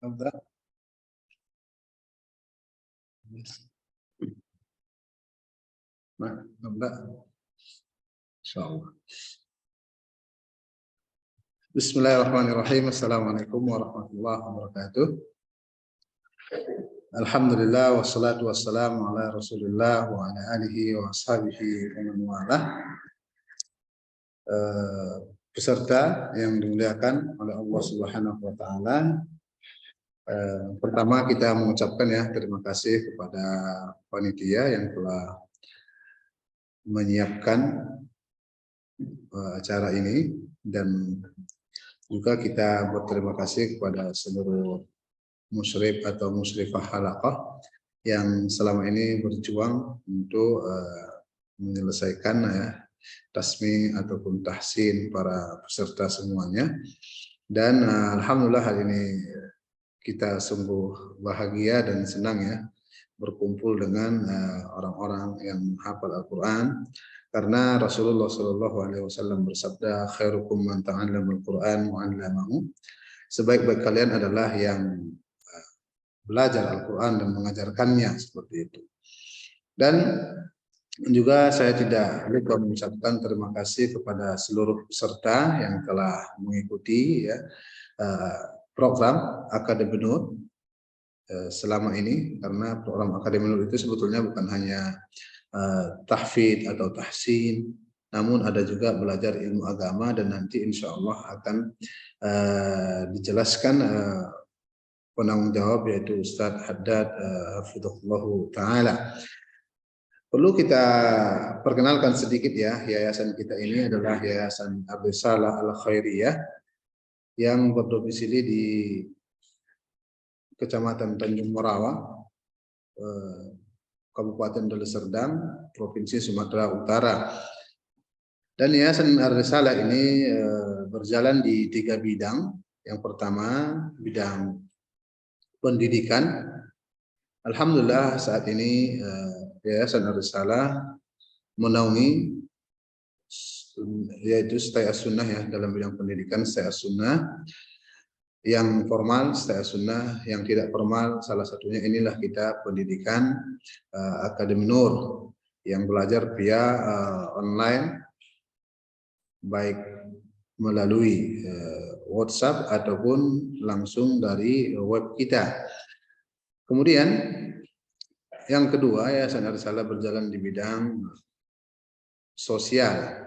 أبدأ. نبدأ إن شاء الله. بسم الله الرحمن الرحيم. السلام عليكم ورحمة الله وبركاته. Alhamdulillah wassalatu wassalamu ala Rasulillah wa ala alihi wa ashabihi wa man walah. Peserta yang dimuliakan oleh Allah Subhanahu wa taala. Pertama kita mengucapkan ya terima kasih kepada panitia yang telah menyiapkan acara ini, dan juga kita berterima kasih kepada seluruh musyrif atau musyrifah halaqah yang selama ini berjuang untuk menyelesaikan tasmi ataupun tahsin para peserta semuanya. Dan alhamdulillah hari ini kita sungguh bahagia dan senang ya berkumpul dengan orang-orang yang hafal Al-Quran, karena Rasulullah SAW bersabda, khairukum man ta'allamul Quran wa 'allamahu. Sebaik-baik kalian adalah yang belajar Al-Quran dan mengajarkannya, seperti itu. Dan juga saya tidak lupa mengucapkan terima kasih kepada seluruh peserta yang telah mengikuti ya, program Akademi Nur selama ini, karena program Akademi Nur itu sebetulnya bukan hanya tahfidz atau tahsin, namun ada juga belajar ilmu agama, dan nanti insya Allah akan dijelaskan penanggung jawab yaitu Ustadz Haddad hafizahullah ta'ala. Perlu kita perkenalkan sedikit ya, yayasan kita ini adalah Yayasan Ar-Risalah Al-Khairiyah yang berdomisili di Kecamatan Tanjung Morawa, Kabupaten Deli Serdang, Provinsi Sumatera Utara. Dan Yayasan Ar-Risalah ini berjalan di 3 bidang. Yang pertama bidang pendidikan. Alhamdulillah saat ini Yayasan Ar-Risalah menaungi yaitu Stay As-Sunnah ya, dalam bidang pendidikan Stay As-Sunnah, yang formal Stay As-Sunnah, yang tidak formal salah satunya inilah kita pendidikan Akademi Nur yang belajar via online, baik melalui WhatsApp ataupun langsung dari web kita. Kemudian yang kedua, Yayasan Ar-Risalah berjalan di bidang sosial.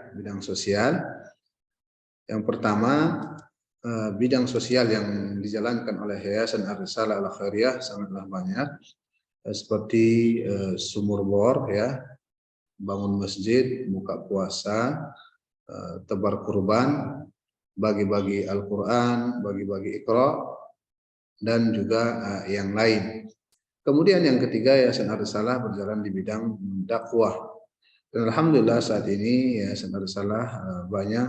Yang pertama, bidang sosial yang dijalankan oleh Yayasan Ar-Risalah Al-Khairiyah sangatlah banyak, seperti sumur bor ya, bangun masjid, buka puasa, tebar kurban, bagi-bagi Al-Quran, bagi-bagi Iqra, dan juga yang lain. Kemudian yang ketiga, Yayasan Ar-Risalah berjalan di bidang dakwah. Dan alhamdulillah saat ini Yayasan Ar-Risalah banyak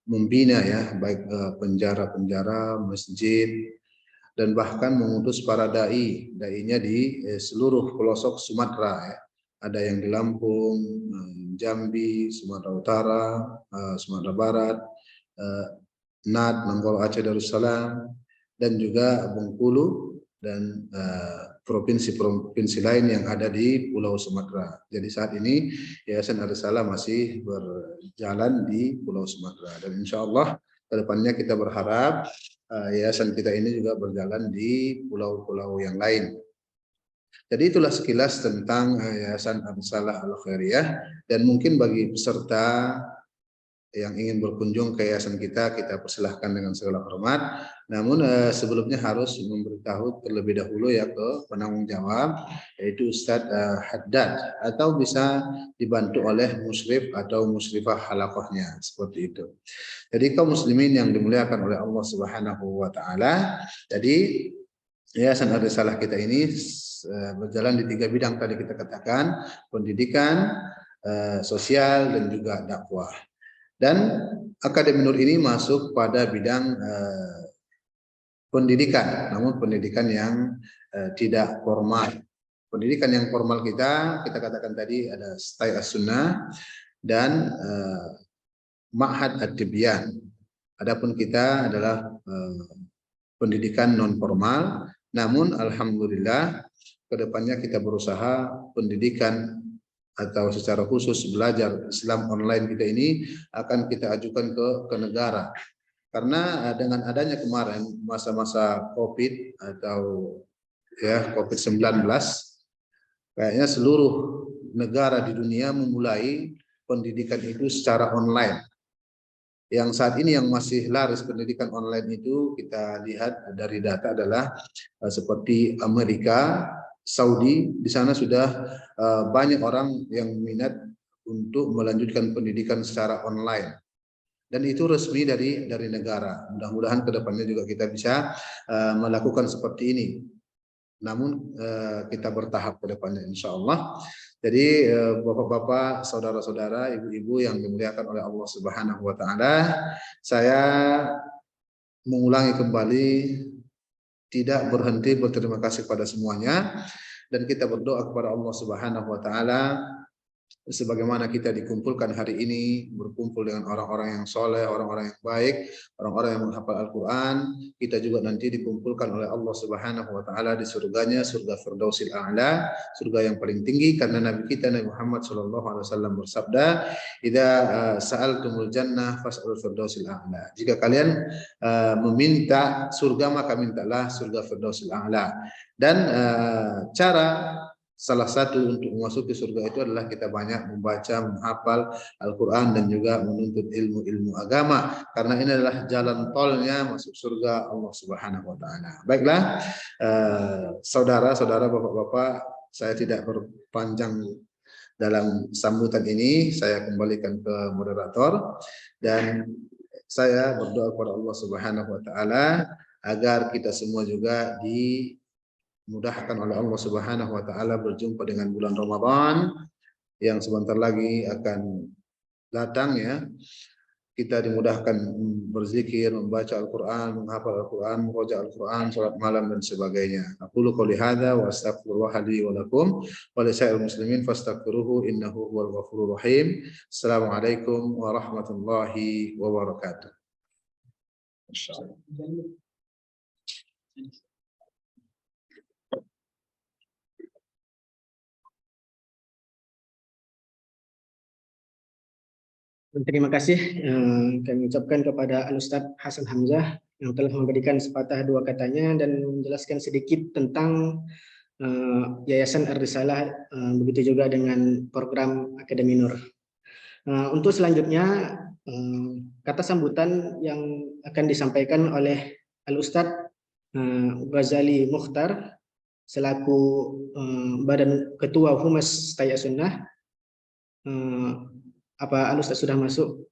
membina ya, baik penjara-penjara, masjid, dan bahkan mengutus para dai-nya di seluruh pelosok Sumatera ya. Ada yang di Lampung, Jambi, Sumatera Utara, Sumatera Barat, Nat, Nanggolo, Aceh, Darussalam, dan juga Bengkulu, dan provinsi-provinsi lain yang ada di Pulau Sumatera. Jadi saat ini Yayasan Ar-Risalah masih berjalan di Pulau Sumatera, dan insya Allah kedepannya kita berharap yayasan kita ini juga berjalan di pulau-pulau yang lain. Jadi itulah sekilas tentang Yayasan Ar-Risalah Al-Khairiyah, dan mungkin bagi peserta yang ingin berkunjung ke yayasan kita persilahkan dengan segala hormat. Namun sebelumnya harus memberitahu terlebih dahulu ya ke penanggung jawab, yaitu Ustadz Haddad, atau bisa dibantu oleh musyrif atau musyrifah halaqahnya, seperti itu. Jadi kaum muslimin yang dimuliakan oleh Allah Subhanahu wa taala, jadi Yayasan Ar-Risalah kita ini berjalan di 3 bidang tadi kita katakan, pendidikan, sosial, dan juga dakwah. Dan Akademi Nur ini masuk pada bidang pendidikan, namun pendidikan yang tidak formal. Pendidikan yang formal kita katakan tadi ada Stay As-Sunnah dan Ma'had Ad-Tibyan. Adapun kita adalah pendidikan non formal. Namun alhamdulillah kedepannya kita berusaha pendidikan atau secara khusus belajar Islam online kita ini akan kita ajukan ke negara. Karena dengan adanya kemarin masa-masa COVID atau ya COVID-19, kayaknya seluruh negara di dunia memulai pendidikan itu secara online. Yang saat ini yang masih laris pendidikan online itu kita lihat dari data adalah seperti Amerika, Saudi, di sana sudah banyak orang yang minat untuk melanjutkan pendidikan secara online. Dan itu resmi dari negara. Mudah-mudahan ke depannya juga kita bisa melakukan seperti ini. Namun kita bertahap ke depannya insya Allah. Jadi bapak-bapak, saudara-saudara, ibu-ibu yang dimuliakan oleh Allah Subhanahu wa taala, saya mengulangi kembali tidak berhenti berterima kasih kepada semuanya dan kita berdoa kepada Allah Subhanahu wa taala sebagaimana kita dikumpulkan hari ini, berkumpul dengan orang-orang yang soleh, orang-orang yang baik, orang-orang yang menghafal Al-Quran, kita juga nanti dikumpulkan oleh Allah Subhanahu wa taala di surganya, surga Firdausil A'la, surga yang paling tinggi, karena Nabi kita Nabi Muhammad sallallahu alaihi wasallam bersabda, "Idza sa'altumul jannah fas'alul firdausil a'la." Jika kalian meminta surga, maka mintalah surga Firdausil A'la. Dan cara salah satu untuk memasuki surga itu adalah kita banyak membaca, menghafal Al-Quran dan juga menuntut ilmu-ilmu agama. Karena ini adalah jalan tolnya masuk surga Allah Subhanahu wa taala. Baiklah, saudara-saudara, bapak-bapak, saya tidak berpanjang dalam sambutan ini, saya kembalikan ke moderator dan saya berdoa kepada Allah Subhanahu wa taala agar kita semua juga dimudahkan oleh Allah Subhanahu wa taala berjumpa dengan bulan Ramadan yang sebentar lagi akan datang ya. Kita dimudahkan berzikir, membaca Al-Qur'an, menghafal Al-Qur'an, membaca Al-Qur'an, salat malam dan sebagainya. Aqulu qouli hadza wa astaghfirullah li wa lakum wa li sa'iril muslimin fastaghfiruhu innahu huwal ghafurur rahim. Assalamualaikum warahmatullahi wabarakatuh. Insyaallah. Terima kasih kami ucapkan kepada Al-Ustadz Hasan Hamzah yang telah memberikan sepatah dua katanya dan menjelaskan sedikit tentang Yayasan Ar-Risalah, begitu juga dengan program Akademi Nur. Untuk selanjutnya kata sambutan yang akan disampaikan oleh Al-Ustadz Ghazali Mukhtar selaku Badan Ketua Humas Taya Sunnah. Apa Al-Ustadz sudah masuk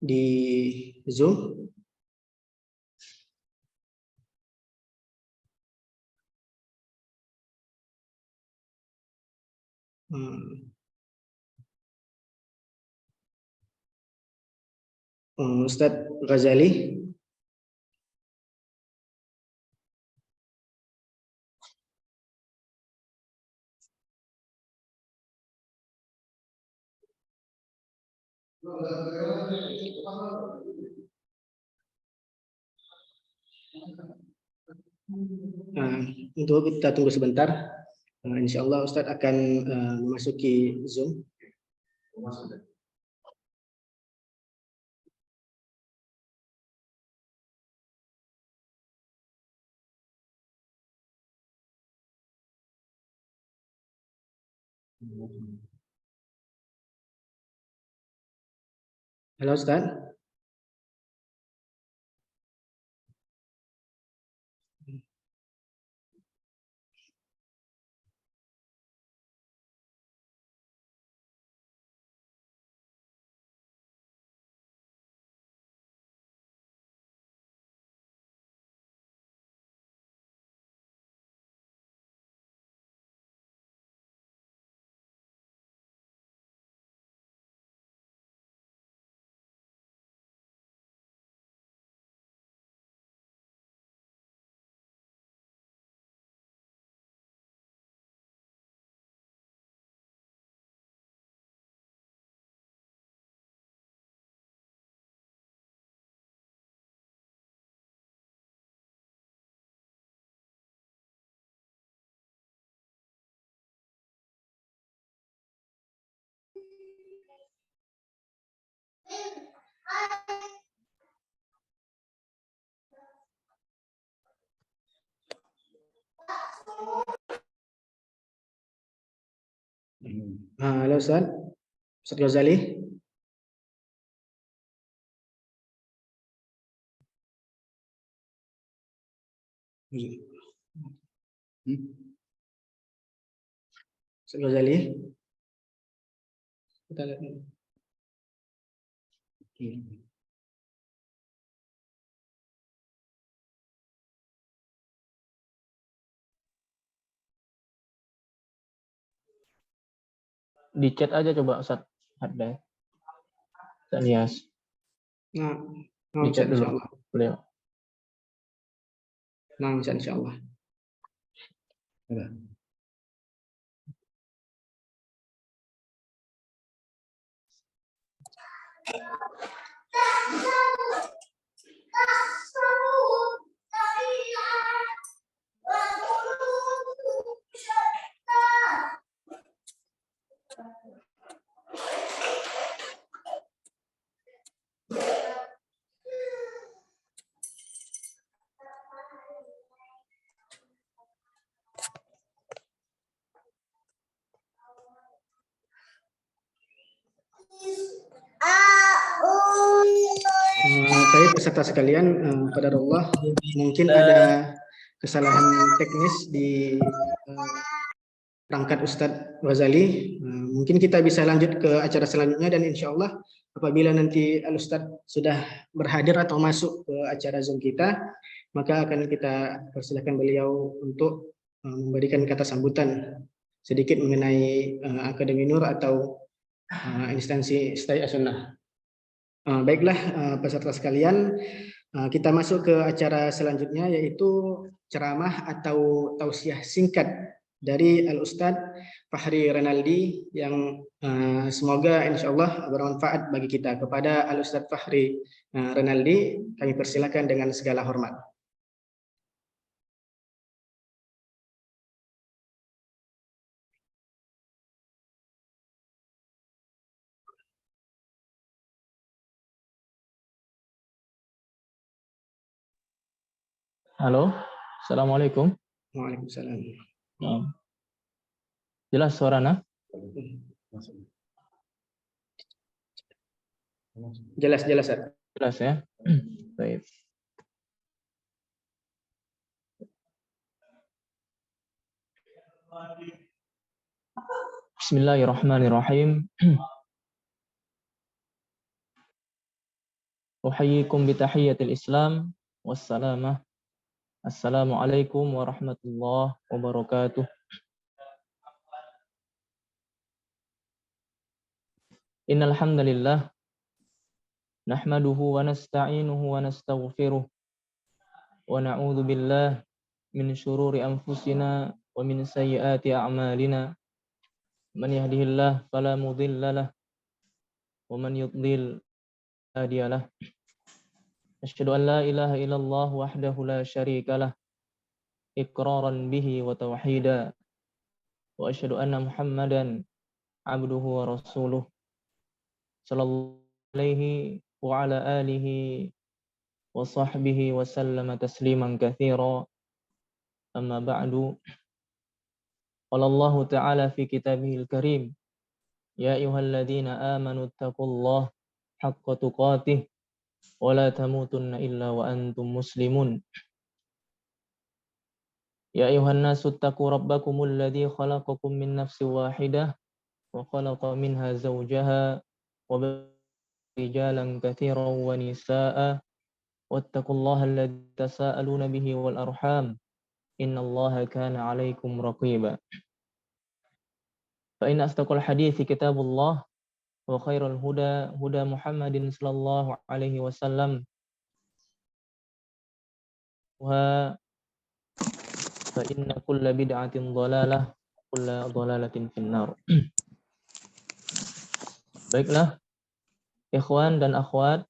di Zoom? Ustadz Ghazali. Untuk kita tunggu sebentar. Insya Allah Ustadz akan memasuki Zoom. Halo Ustadz. Halo Ustaz, Ustaz Ghazali. Ustaz Ghazali. Kita lihat dulu. Di chat aja coba Ustaz. Ada. Ustaz Nias. Nah, Di chat dulu insyaallah. beliau. Nah, insyaallah. Baik peserta sekalian, qadarullah mungkin ada kesalahan teknis di perangkat Ustadz Ghazali. Mungkin kita bisa lanjut ke acara selanjutnya dan insya Allah apabila nanti Al-Ustadz sudah berhadir atau masuk ke acara Zoom kita, maka akan kita persilakan beliau untuk memberikan kata sambutan sedikit mengenai Akademi Nur atau instansi Istai As-Sunnah. Baiklah peserta sekalian, kita masuk ke acara selanjutnya yaitu ceramah atau tausiah singkat dari Al-Ustadz Fahri Renaldi yang semoga insya Allah bermanfaat bagi kita. Kepada Al-Ustadz Fahri Renaldi kami persilakan dengan segala hormat. Halo. Assalamualaikum. Waalaikumsalam. Jelas suaranya? Jelas. Jelas ya. Baik. Bismillahirrahmanirrahim. Uhayyikum bitahiyyatil Islam wassalamah. Assalamualaikum warahmatullahi wabarakatuh. Innal hamdalillah nahmaduhu wa nasta'inuhu wa nastaghfiruh wa na'udzu billahi min syururi anfusina wa min sayyiati a'malina. Man yahdihillahu fala mudhillalah wa man yudlil fala hadiyalah. Asyhadu an la ilaha illallah wahdahu la syarikalah iqraran bihi wa tauhida wa asyhadu anna Muhammadan abduhu wa rasuluh sallallahu alaihi wa ala alihi wa sahbihi wa sallama tasliman katsira. Amma ba'du. Qala Allah ta'ala fi kitabihil karim, ya ayyuhalladzina amanu taqullaha haqqa tuqatih wa la tamutunna illa wa antum muslimun. Ya ayuhan nasu taqu rabbakumul ladzi khalaqakum min nafsin wahidah wa khalaqa minha zawjaha wa rijalan katsiran wa nisaa'a wattaqullaha alladzi tasaaluna bihi wal arham innallaha kana 'alaikum raqiba. Fa inna asdaqal hadithi kitabullah wa khairal huda huda Muhammadin sallallahu alaihi wasallam wa fa inna kulla bid'atin dhalalah kulla dhalalatin finnar. Baiklah ikhwan dan akhwat,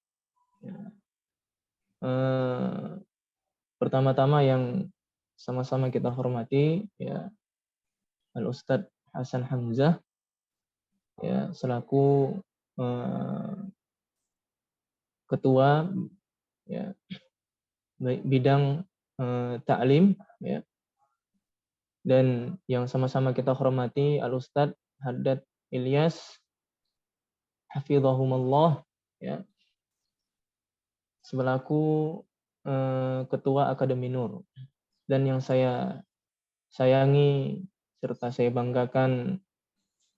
pertama-tama yang sama-sama kita hormati ya Al-Ustadz Hasan Hamzah ya selaku ketua ya bidang ta'lim ya, dan yang sama-sama kita hormati Al-Ustadz Haddad Ilyas hafizahumullah ya, selaku ketua Akademi Nur, dan yang saya sayangi serta saya banggakan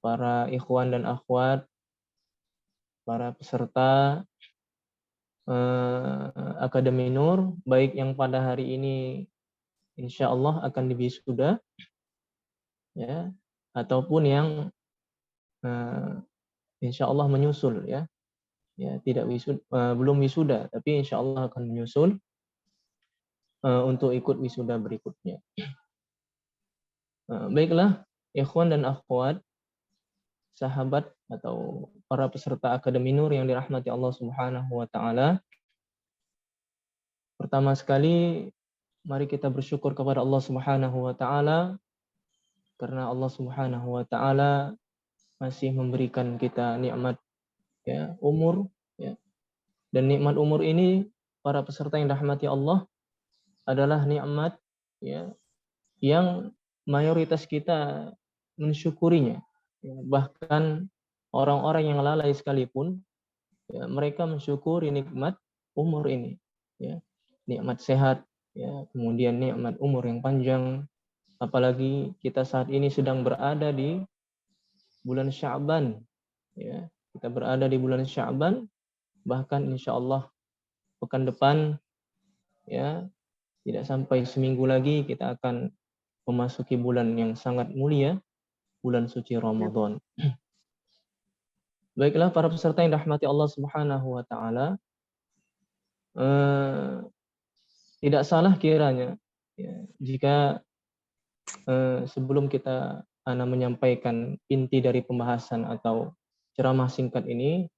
para ikhwan dan akhwat, para peserta Akademi Nur, baik yang pada hari ini insya Allah akan diwisuda ya, ataupun yang insya Allah menyusul ya, tidak belum wisuda tapi insya Allah akan menyusul untuk ikut wisuda berikutnya. Baiklah ikhwan dan akhwat, sahabat atau para peserta Akademi Nur yang dirahmati Allah Subhanahu wa taala. Pertama sekali mari kita bersyukur kepada Allah Subhanahu wa taala karena Allah Subhanahu wa taala masih memberikan kita nikmat ya, umur ya. Dan nikmat umur ini para peserta yang dirahmati Allah adalah nikmat ya yang mayoritas kita mensyukurinya. Ya, bahkan orang-orang yang lalai sekalipun ya, mereka mensyukuri nikmat umur ini ya. Nikmat sehat ya, kemudian nikmat umur yang panjang, apalagi kita saat ini sedang berada di bulan Sya'ban ya. Kita berada di bulan Sya'ban, bahkan insya Allah pekan depan ya, tidak sampai seminggu lagi kita akan memasuki bulan yang sangat mulia, bulan suci Ramadan. Baiklah para peserta yang dirahmati Allah Subhanahu wa taala, tidak salah kiranya ya, jika sebelum kita menyampaikan inti dari pembahasan atau ceramah singkat ini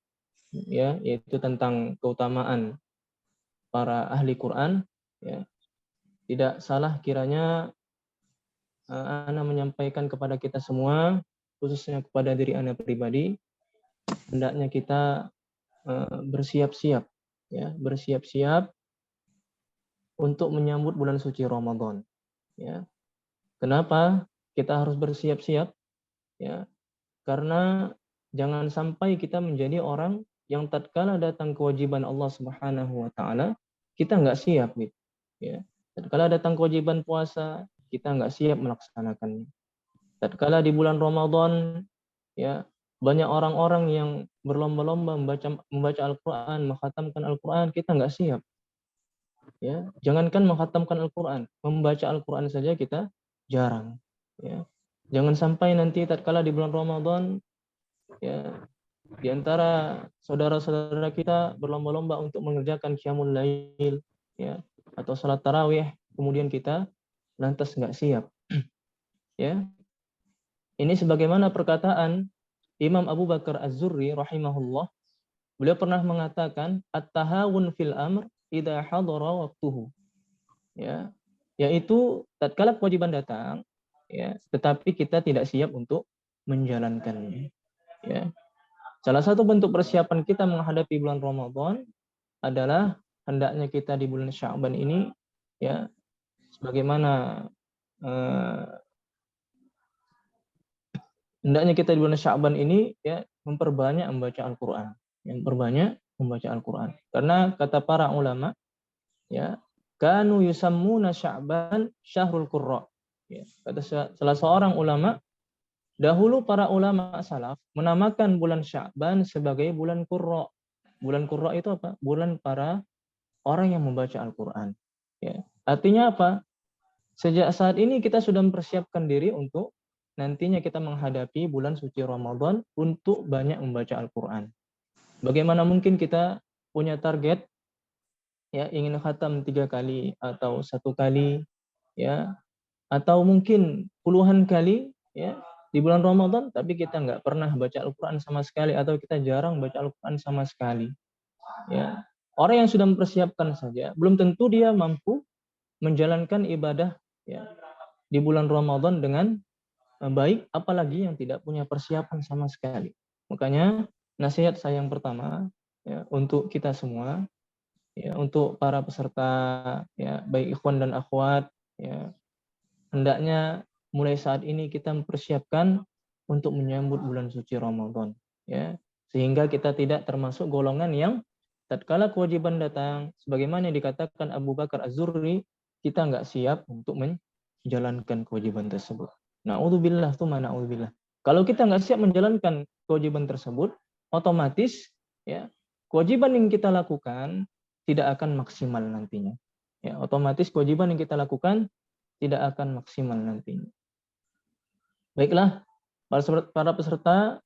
ya, yaitu tentang keutamaan para ahli Quran ya, tidak salah kiranya Ana menyampaikan kepada kita semua, khususnya kepada diri Ana pribadi, hendaknya kita bersiap-siap ya, bersiap-siap untuk menyambut bulan suci Ramadan ya. Kenapa kita harus bersiap-siap ya? Karena jangan sampai kita menjadi orang yang tatkala datang kewajiban Allah Subhanahu wa taala kita nggak siap gitu ya. Tatkala datang kewajiban puasa kita nggak siap melaksanakannya. Tatkala di bulan Ramadan ya, banyak orang-orang yang berlomba-lomba membaca Al-Qur'an, mengkhatamkan Al-Qur'an, kita nggak siap. Ya, jangankan mengkhatamkan Al-Qur'an, membaca Al-Qur'an saja kita jarang ya. Jangan sampai nanti tatkala di bulan Ramadan ya, di antara saudara-saudara kita berlomba-lomba untuk mengerjakan qiyamul lail ya, atau salat tarawih, kemudian kita lantas nggak siap ya. Ini sebagaimana perkataan Imam Abu Bakar Az-Zurri rahimahullah, beliau pernah mengatakan at-tahawun fil amr idza hadara waqtuhu ya, yaitu tatkala kewajiban datang ya, tetapi kita tidak siap untuk menjalankannya ya. Salah satu bentuk persiapan kita menghadapi bulan Ramadan adalah hendaknya kita di bulan Sya'ban ini ya, sebagaimana hendaknya kita di bulan Sya'ban ini ya memperbanyak membaca Al-Qur'an, Karena kata para ulama ya, kanu yusammuna Sya'ban syahrul qurra. Ya, kata salah seorang ulama, dahulu para ulama salaf menamakan bulan Sya'ban sebagai bulan qurra. Bulan qurra itu apa? Bulan para orang yang membaca Al-Qur'an. Ya. Artinya apa? Sejak saat ini kita sudah mempersiapkan diri untuk nantinya kita menghadapi bulan suci Ramadan untuk banyak membaca Al-Qur'an. Bagaimana mungkin kita punya target ya, ingin khatam 3 kali atau 1 kali ya, atau mungkin puluhan kali ya di bulan Ramadan, tapi kita nggak pernah baca Al-Qur'an sama sekali atau kita jarang baca Al-Qur'an sama sekali ya. Orang yang sudah mempersiapkan saja belum tentu dia mampu menjalankan ibadah ya di bulan Ramadan dengan baik, apalagi yang tidak punya persiapan sama sekali. Makanya nasihat saya yang pertama ya, untuk kita semua ya, untuk para peserta, ya, baik ikhwan dan akhwat, ya, hendaknya mulai saat ini kita mempersiapkan untuk menyambut bulan suci Ramadan, ya, sehingga kita tidak termasuk golongan yang tatkala kewajiban datang, sebagaimana yang dikatakan Abu Bakar Az-Zurri, kita nggak siap untuk menjalankan kewajiban tersebut. Na'udzubillah, tuh na'udzubillah. Kalau kita nggak siap menjalankan kewajiban tersebut, otomatis, ya, kewajiban yang kita lakukan tidak akan maksimal nantinya. Ya, otomatis kewajiban yang kita lakukan tidak akan maksimal nantinya. Baiklah, para peserta,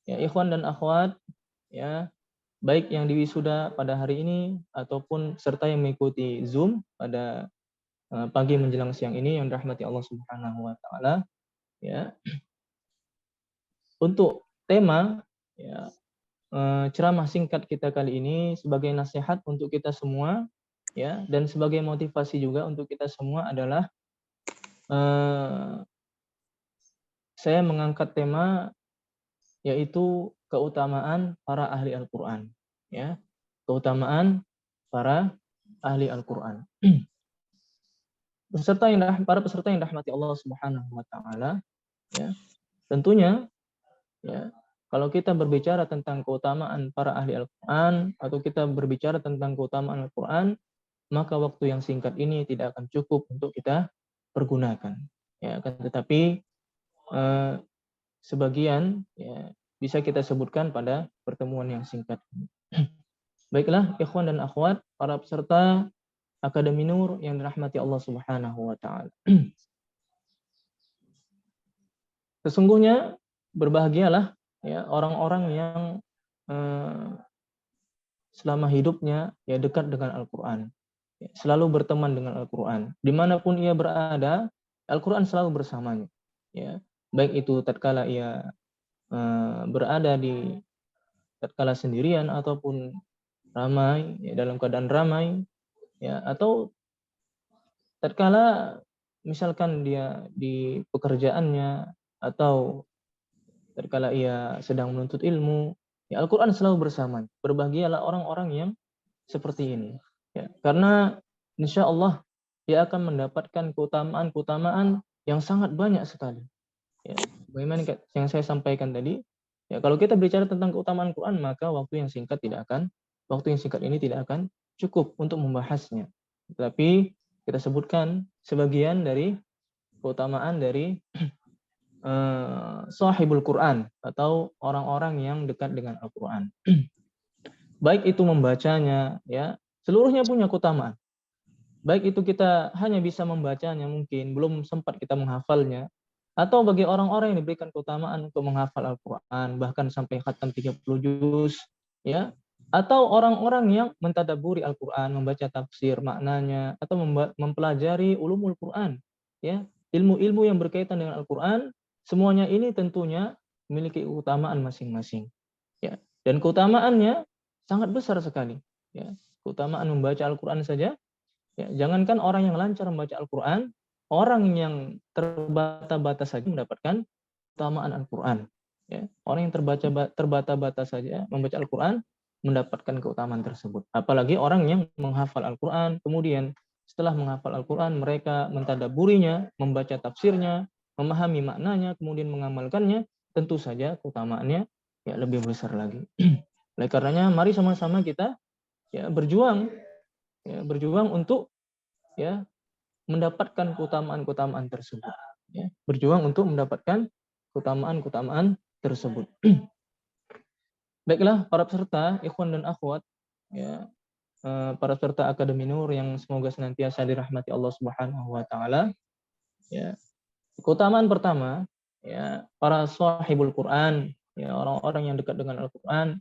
ya, ikhwan dan akhwat, ya, baik yang diwisuda pada hari ini ataupun serta yang mengikuti Zoom pada pagi menjelang siang ini yang dirahmati Allah Subhanahu wa taala, ya. Untuk tema, ya, ceramah singkat kita kali ini sebagai nasihat untuk kita semua, ya, dan sebagai motivasi juga untuk kita semua adalah saya mengangkat tema yaitu keutamaan para ahli Al-Qur'an, ya. Keutamaan para ahli Al-Qur'an. Para peserta yang dirahmati Allah Subhanahu wa taala, ya. Tentunya, ya, kalau kita berbicara tentang keutamaan para ahli Al-Qur'an atau kita berbicara tentang keutamaan Al-Qur'an, maka waktu yang singkat ini tidak akan cukup untuk kita pergunakan. Ya, tetapi sebagian, ya, bisa kita sebutkan pada pertemuan yang singkat ini. Baiklah, ikhwan dan akhwat, para peserta Akademi Nur yang dirahmati Allah Subhanahu wa taala. Sesungguhnya berbahagialah, ya, orang-orang yang selama hidupnya, ya, dekat dengan Al-Qur'an. Ya, selalu berteman dengan Al-Qur'an. Dimanapun ia berada, Al-Qur'an selalu bersamanya. Ya, baik itu tatkala ia berada di tatkala sendirian ataupun ramai, ya, dalam keadaan ramai, ya, atau tatkala misalkan dia di pekerjaannya atau tatkala ia sedang menuntut ilmu, ya, Al-Qur'an selalu bersama. Berbahagialah orang-orang yang seperti ini, ya, karena insya Allah dia akan mendapatkan keutamaan-keutamaan yang sangat banyak sekali. Ya, bagaimana yang saya sampaikan tadi, ya, kalau kita bicara tentang keutamaan Quran, maka waktu yang singkat ini tidak akan cukup untuk membahasnya. Tetapi kita sebutkan sebagian dari keutamaan dari sahibul Quran atau orang-orang yang dekat dengan Al-Quran. Baik itu membacanya, ya, seluruhnya punya keutamaan. Baik itu kita hanya bisa membacanya, mungkin belum sempat kita menghafalnya, atau bagi orang-orang yang diberikan keutamaan untuk menghafal Al-Quran, bahkan sampai khatam 30 juz, ya, atau orang-orang yang mentadaburi Al-Quran, membaca tafsir maknanya, atau mempelajari ulumul Quran, ya, ilmu-ilmu yang berkaitan dengan Al-Quran, semuanya ini tentunya memiliki keutamaan masing-masing, ya, dan keutamaannya sangat besar sekali, ya. Keutamaan membaca Al-Quran saja, ya, jangankan orang yang lancar membaca Al-Quran, orang yang terbata-bata saja mendapatkan keutamaan Al-Quran. Ya, orang yang terbata-bata saja membaca Al-Quran mendapatkan keutamaan tersebut. Apalagi orang yang menghafal Al-Quran, kemudian setelah menghafal Al-Quran, mereka mentadaburinya, membaca tafsirnya, memahami maknanya, kemudian mengamalkannya, tentu saja keutamaannya, ya, lebih besar lagi. Oleh karenanya, mari sama-sama kita, ya, berjuang untuk, ya, mendapatkan keutamaan-keutamaan tersebut, ya. Berjuang untuk mendapatkan keutamaan-keutamaan tersebut. Baiklah, para peserta, ikhwan dan akhwat, ya, para peserta Akademi Nur yang semoga senantiasa dirahmati Allah Subhanahu wa taala, ya. Keutamaan pertama, ya, para sahibul Quran, ya, orang-orang yang dekat dengan Al-Qur'an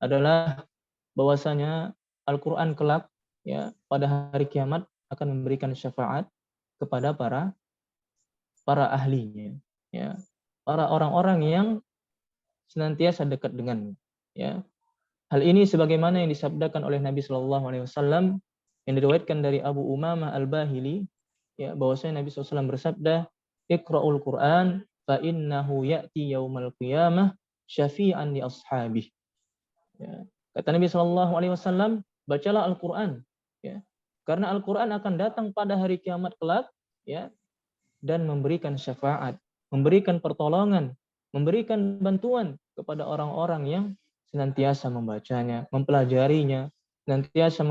adalah bahwasanya Al-Qur'an kelak, ya, pada hari kiamat akan memberikan syafaat kepada para ahlinya, ya, para orang-orang yang senantiasa dekat dengannya, ya. Hal ini sebagaimana yang disabdakan oleh Nabi Shallallahu Alaihi Wasallam yang diriwayatkan dari Abu Umamah Al-Bahili, ya, bahwasanya Nabi SAW bersabda, "Iqra'ul Qur'an fa innahu ya'ti yaumal qiyamah syafi'an li ashabih." Ya. Kata Nabi Shallallahu Alaihi Wasallam, bacalah Al-Qur'an, ya. Karena Al-Qur'an akan datang pada hari kiamat kelak, ya, dan memberikan syafaat, memberikan pertolongan, memberikan bantuan kepada orang-orang yang senantiasa membacanya, mempelajarinya, senantiasa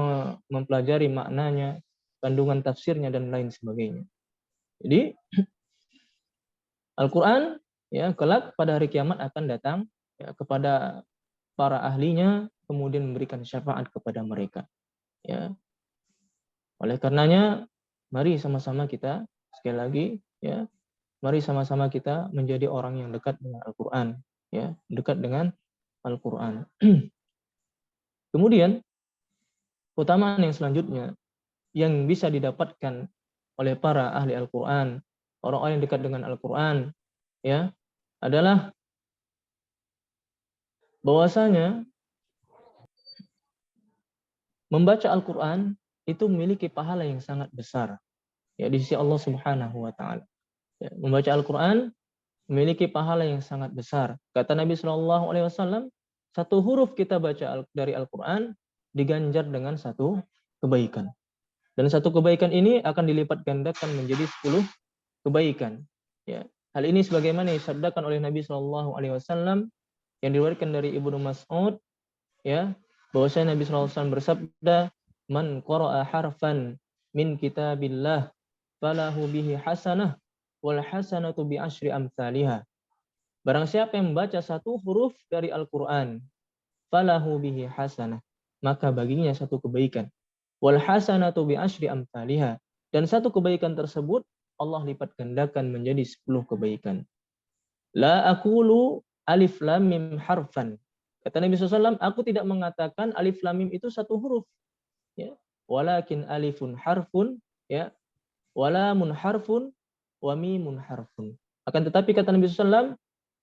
mempelajari maknanya, kandungan tafsirnya dan lain sebagainya. Jadi Al-Qur'an, ya, kelak pada hari kiamat akan datang, ya, kepada para ahlinya, kemudian memberikan syafaat kepada mereka, ya. Oleh karenanya mari sama-sama kita sekali lagi, ya, mari sama-sama kita menjadi orang yang dekat dengan Al-Qur'an, ya, dekat dengan Al-Qur'an. Kemudian keutamaan yang selanjutnya yang bisa didapatkan oleh para ahli Al-Qur'an, orang-orang yang dekat dengan Al-Qur'an, ya, adalah bahwasanya membaca Al-Qur'an itu memiliki pahala yang sangat besar, ya, di sisi Allah Subhanahu wa taala. Ya, membaca Al-Qur'an memiliki pahala yang sangat besar. Kata Nabi Shallallahu alaihi wasallam, satu huruf kita baca dari Al-Qur'an diganjar dengan satu kebaikan. Dan satu kebaikan ini akan dilipat gandakan menjadi 10 kebaikan. Ya. Hal ini sebagaimana disabdakan oleh Nabi Shallallahu alaihi wasallam yang diriwayatkan dari Ibnu Mas'ud, ya, bahwasanya Nabi Shallallahu alaihi wasallam bersabda, "Man qara'a harfan min kitabillah falahu bihi hasanah wal hasanatu bi asyri amsalihha." Barang siapa yang membaca satu huruf dari Al-Qur'an, falahu bihi hasanah, maka baginya satu kebaikan. Wal hasanatu bi asyri amsalihha, dan satu kebaikan tersebut Allah lipat gandakan menjadi 10 kebaikan. La aqulu alif lam mim harfan. Kata Nabi SAW, aku tidak mengatakan alif lam mim itu satu huruf, ya. Walakin alifun harfun, ya. Walamun harfun wa mimun harfun. Akan tetapi kata Nabi SAW,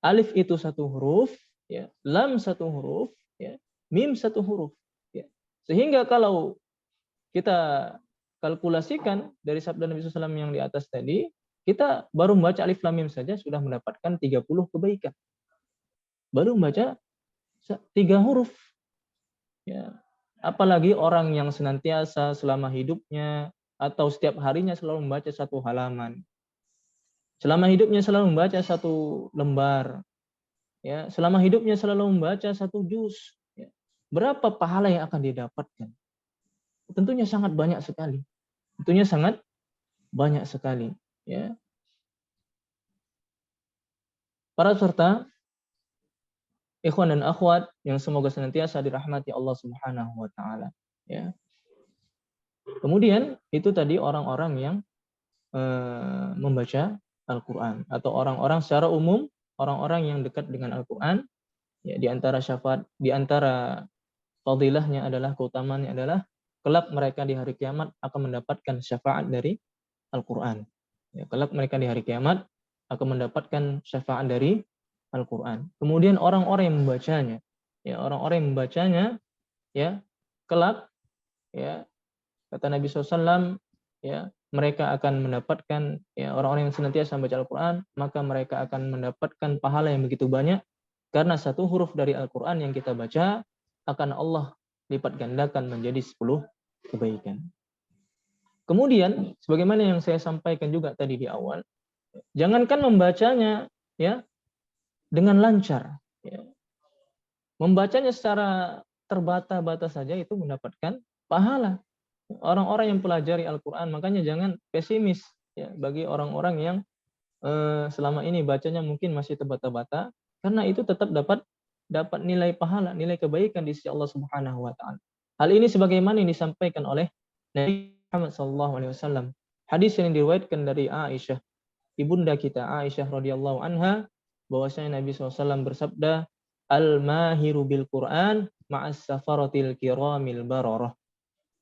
alif itu satu huruf, ya, lam satu huruf, ya, mim satu huruf, ya. Sehingga kalau kita kalkulasikan dari sabda Nabi SAW yang di atas tadi, kita baru membaca alif lam mim saja sudah mendapatkan 30 kebaikan. Baru membaca 3 huruf, ya. Apalagi orang yang senantiasa selama hidupnya atau setiap harinya selalu membaca satu halaman. Selama hidupnya selalu membaca satu lembar, ya, selama hidupnya selalu membaca satu juz, ya. Berapa pahala yang akan didapatkan? Tentunya sangat banyak sekali. Tentunya sangat banyak sekali, ya. Para peserta, ikhwan dan akhwat yang semoga senantiasa dirahmati Allah Subhanahu wa taala, ya. Kemudian itu tadi orang-orang yang membaca Al-Qur'an atau orang-orang secara umum, orang-orang yang dekat dengan Al-Qur'an, ya, di antara syafaat, di antara fadilahnya adalah, keutamaannya adalah kelak mereka di hari kiamat akan mendapatkan syafaat dari Al-Qur'an. Ya, kelak mereka di hari kiamat akan mendapatkan syafaat dari Al-Qur'an. Kemudian orang-orang yang membacanya, ya, orang-orang yang membacanya, ya, kelak, ya, kata Nabi SAW, ya, mereka akan mendapatkan, ya, orang-orang yang senantiasa membaca Al-Qur'an, maka mereka akan mendapatkan pahala yang begitu banyak karena satu huruf dari Al-Qur'an yang kita baca akan Allah lipat gandakan menjadi 10 kebaikan. Kemudian sebagaimana yang saya sampaikan juga tadi di awal, jangankan membacanya, ya, dengan lancar, ya. Membacanya secara terbata-bata saja itu mendapatkan pahala. Orang-orang yang pelajari Al-Qur'an, makanya jangan pesimis, ya, bagi orang-orang yang selama ini bacanya mungkin masih terbata-bata, karena itu tetap dapat nilai pahala, nilai kebaikan di sisi Allah Subhanahu wa taala. Hal ini sebagaimana yang disampaikan oleh Nabi Muhammad SAW. Hadis yang diriwayatkan dari Aisyah, ibunda kita Aisyah radhiyallahu anha, bahwasanya Nabi SAW bersabda, "Al-mahiru bil Qur'an ma'as safaratil kiramil bararah."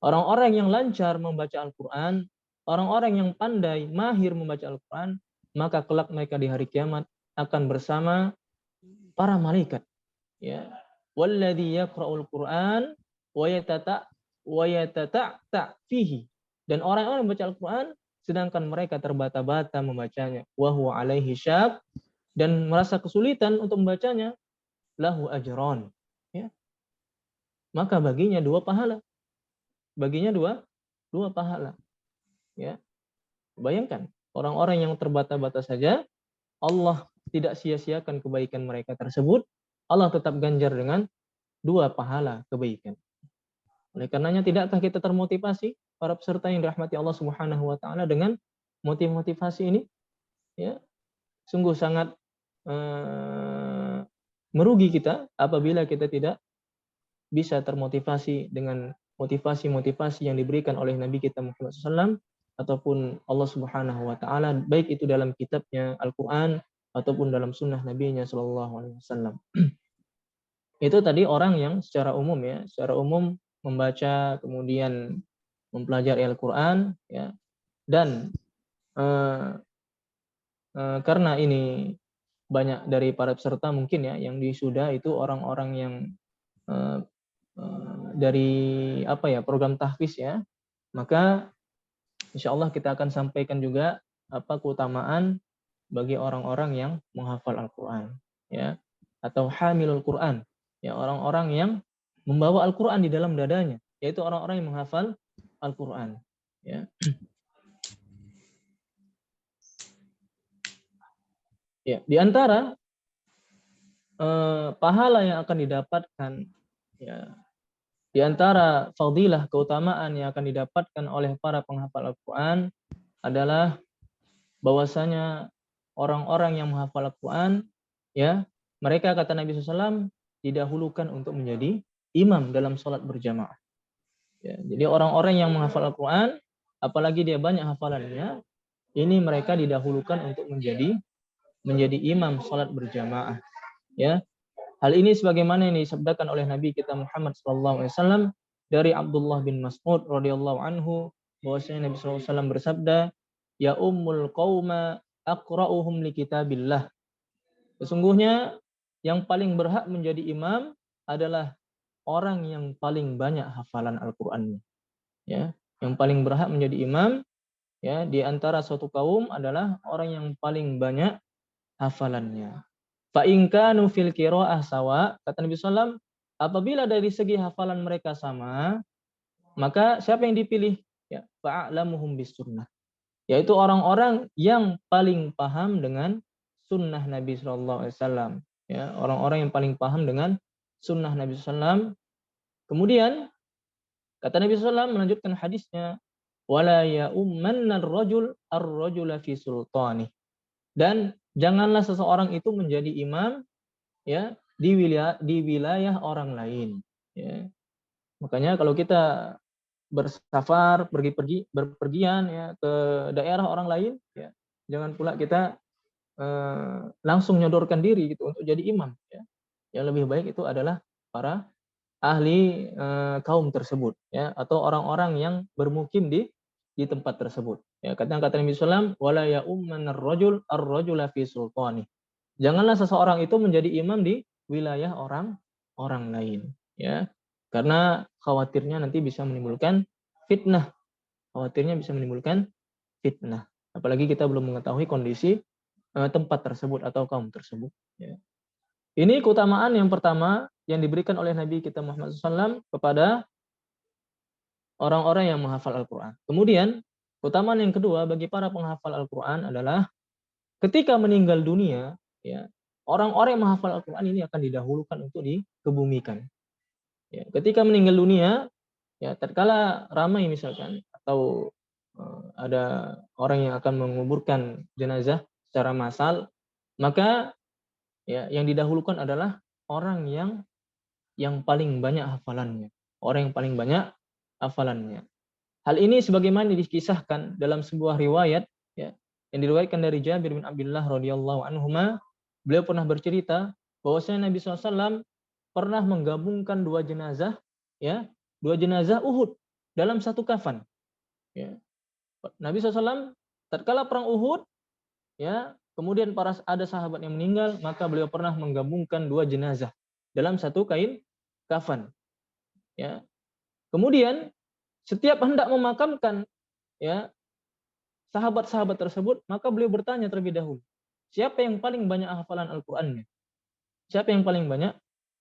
Orang-orang yang lancar membaca Al-Qur'an, orang-orang yang pandai, mahir membaca Al-Qur'an, maka kelak mereka di hari kiamat akan bersama para malaikat, ya. Walladzi yaqra'ul Qur'an wa yatata'ta fihi. Dan orang-orang yang membaca Al-Qur'an sedangkan mereka terbata-bata membacanya, wa huwa alaihi syaq, dan merasa kesulitan untuk membacanya, lahu ajran, ya. Maka baginya 2 pahala. baginya dua pahala. Ya, bayangkan orang-orang yang terbata-bata saja Allah tidak sia-siakan kebaikan mereka tersebut. Allah tetap ganjar dengan 2 pahala kebaikan. Oleh karenanya tidakkah kita termotivasi para peserta yang dirahmati Allah Subhanahu wa taala dengan motivasi ini? Ya, sungguh sangat merugi kita apabila kita tidak bisa termotivasi dengan motivasi-motivasi yang diberikan oleh Nabi kita Muhammad SAW ataupun Allah Subhanahu wa taala, baik itu dalam kitabnya Al-Qur'an ataupun dalam sunnah Nabi-Nya Shallallahu alaihi wasallam. Itu tadi orang yang secara umum ya, secara umum membaca kemudian mempelajari Al-Qur'an ya. Dan karena ini banyak dari para peserta mungkin ya yang wisuda itu orang-orang yang dari apa ya, program tahfiz ya, maka insya Allah kita akan sampaikan juga apa keutamaan bagi orang-orang yang menghafal Al-Quran ya, atau hamilul Quran ya, orang-orang yang membawa Al-Quran di dalam dadanya, yaitu orang-orang yang menghafal Al-Quran ya. Ya, di antara pahala yang akan didapatkan ya, di antara fadilah keutamaan yang akan didapatkan oleh para penghafal Al-Quran adalah bahwasanya orang-orang yang menghafal Al-Quran ya, mereka kata Nabi SAW didahulukan untuk menjadi imam dalam sholat berjamaah. Ya, jadi orang-orang yang menghafal Al-Quran, apalagi dia banyak hafalannya, ini mereka didahulukan untuk menjadi imam sholat berjamaah. Ya, hal ini sebagaimana yang disabdakan oleh Nabi kita Muhammad SAW dari Abdullah bin Mas'ud radhiyallahu anhu, bahwasanya Nabi SAW bersabda, ya ummul qauma aqra'uhum li kitabillah. Sesungguhnya yang paling berhak menjadi imam adalah orang yang paling banyak hafalan Al-Qur'annya. Ya, yang paling berhak menjadi imam ya di antara suatu kaum adalah orang yang paling banyak hafalannya. Fa in kanu fil qiraa'ah sawa, kata Nabi SAW, apabila dari segi hafalan mereka sama, maka siapa yang dipilih? Ya, fa'alamuhum bis sunnah. Yaitu orang-orang yang paling paham dengan sunnah Nabi SAW. Ya, orang-orang yang paling paham dengan sunnah Nabi SAW. Kemudian kata Nabi SAW melanjutkan hadisnya, wala ya'ummanna ar-rajula fi sultanih. Dan janganlah seseorang itu menjadi imam ya di wilayah orang lain ya. Makanya kalau kita bersafar, berpergian ya ke daerah orang lain ya, jangan pula kita langsung nyodorkan diri gitu untuk jadi imam ya. Yang lebih baik itu adalah para ahli kaum tersebut ya, atau orang-orang yang bermukim di tempat tersebut. Ya, kata Nabi SAW, wala ya'umman ar-rajula fi sultani. Janganlah seseorang itu menjadi imam di wilayah orang lain ya. Karena khawatirnya nanti bisa menimbulkan fitnah. Khawatirnya bisa menimbulkan fitnah. Apalagi kita belum mengetahui kondisi tempat tersebut atau kaum tersebut ya. Ini keutamaan yang pertama yang diberikan oleh Nabi kita Muhammad SAW kepada orang-orang yang menghafal Al-Quran. Kemudian, keutamaan yang kedua bagi para penghafal Al-Quran adalah ketika meninggal dunia, ya, orang-orang yang menghafal Al-Quran ini akan didahulukan untuk dikebumikan. Ya, ketika meninggal dunia, ya, tatkala ramai misalkan, atau ada orang yang akan menguburkan jenazah secara massal, maka ya, yang didahulukan adalah orang yang paling banyak hafalannya. Orang yang paling banyak hafalannya. Hal ini sebagaimana dikisahkan dalam sebuah riwayat ya, yang diriwayatkan dari Jabir bin Abdullah radhiyallahu anhuma, beliau pernah bercerita bahwasanya Nabi SAW pernah menggabungkan dua jenazah Uhud dalam satu kafan. Ya. Nabi SAW tatkala perang Uhud ya, kemudian ada sahabat yang meninggal, maka beliau pernah menggabungkan dua jenazah dalam satu kain kafan. Ya. Kemudian setiap hendak memakamkan ya sahabat-sahabat tersebut, maka beliau bertanya terlebih dahulu, siapa yang paling banyak hafalan Al-Qur'annya? Siapa yang paling banyak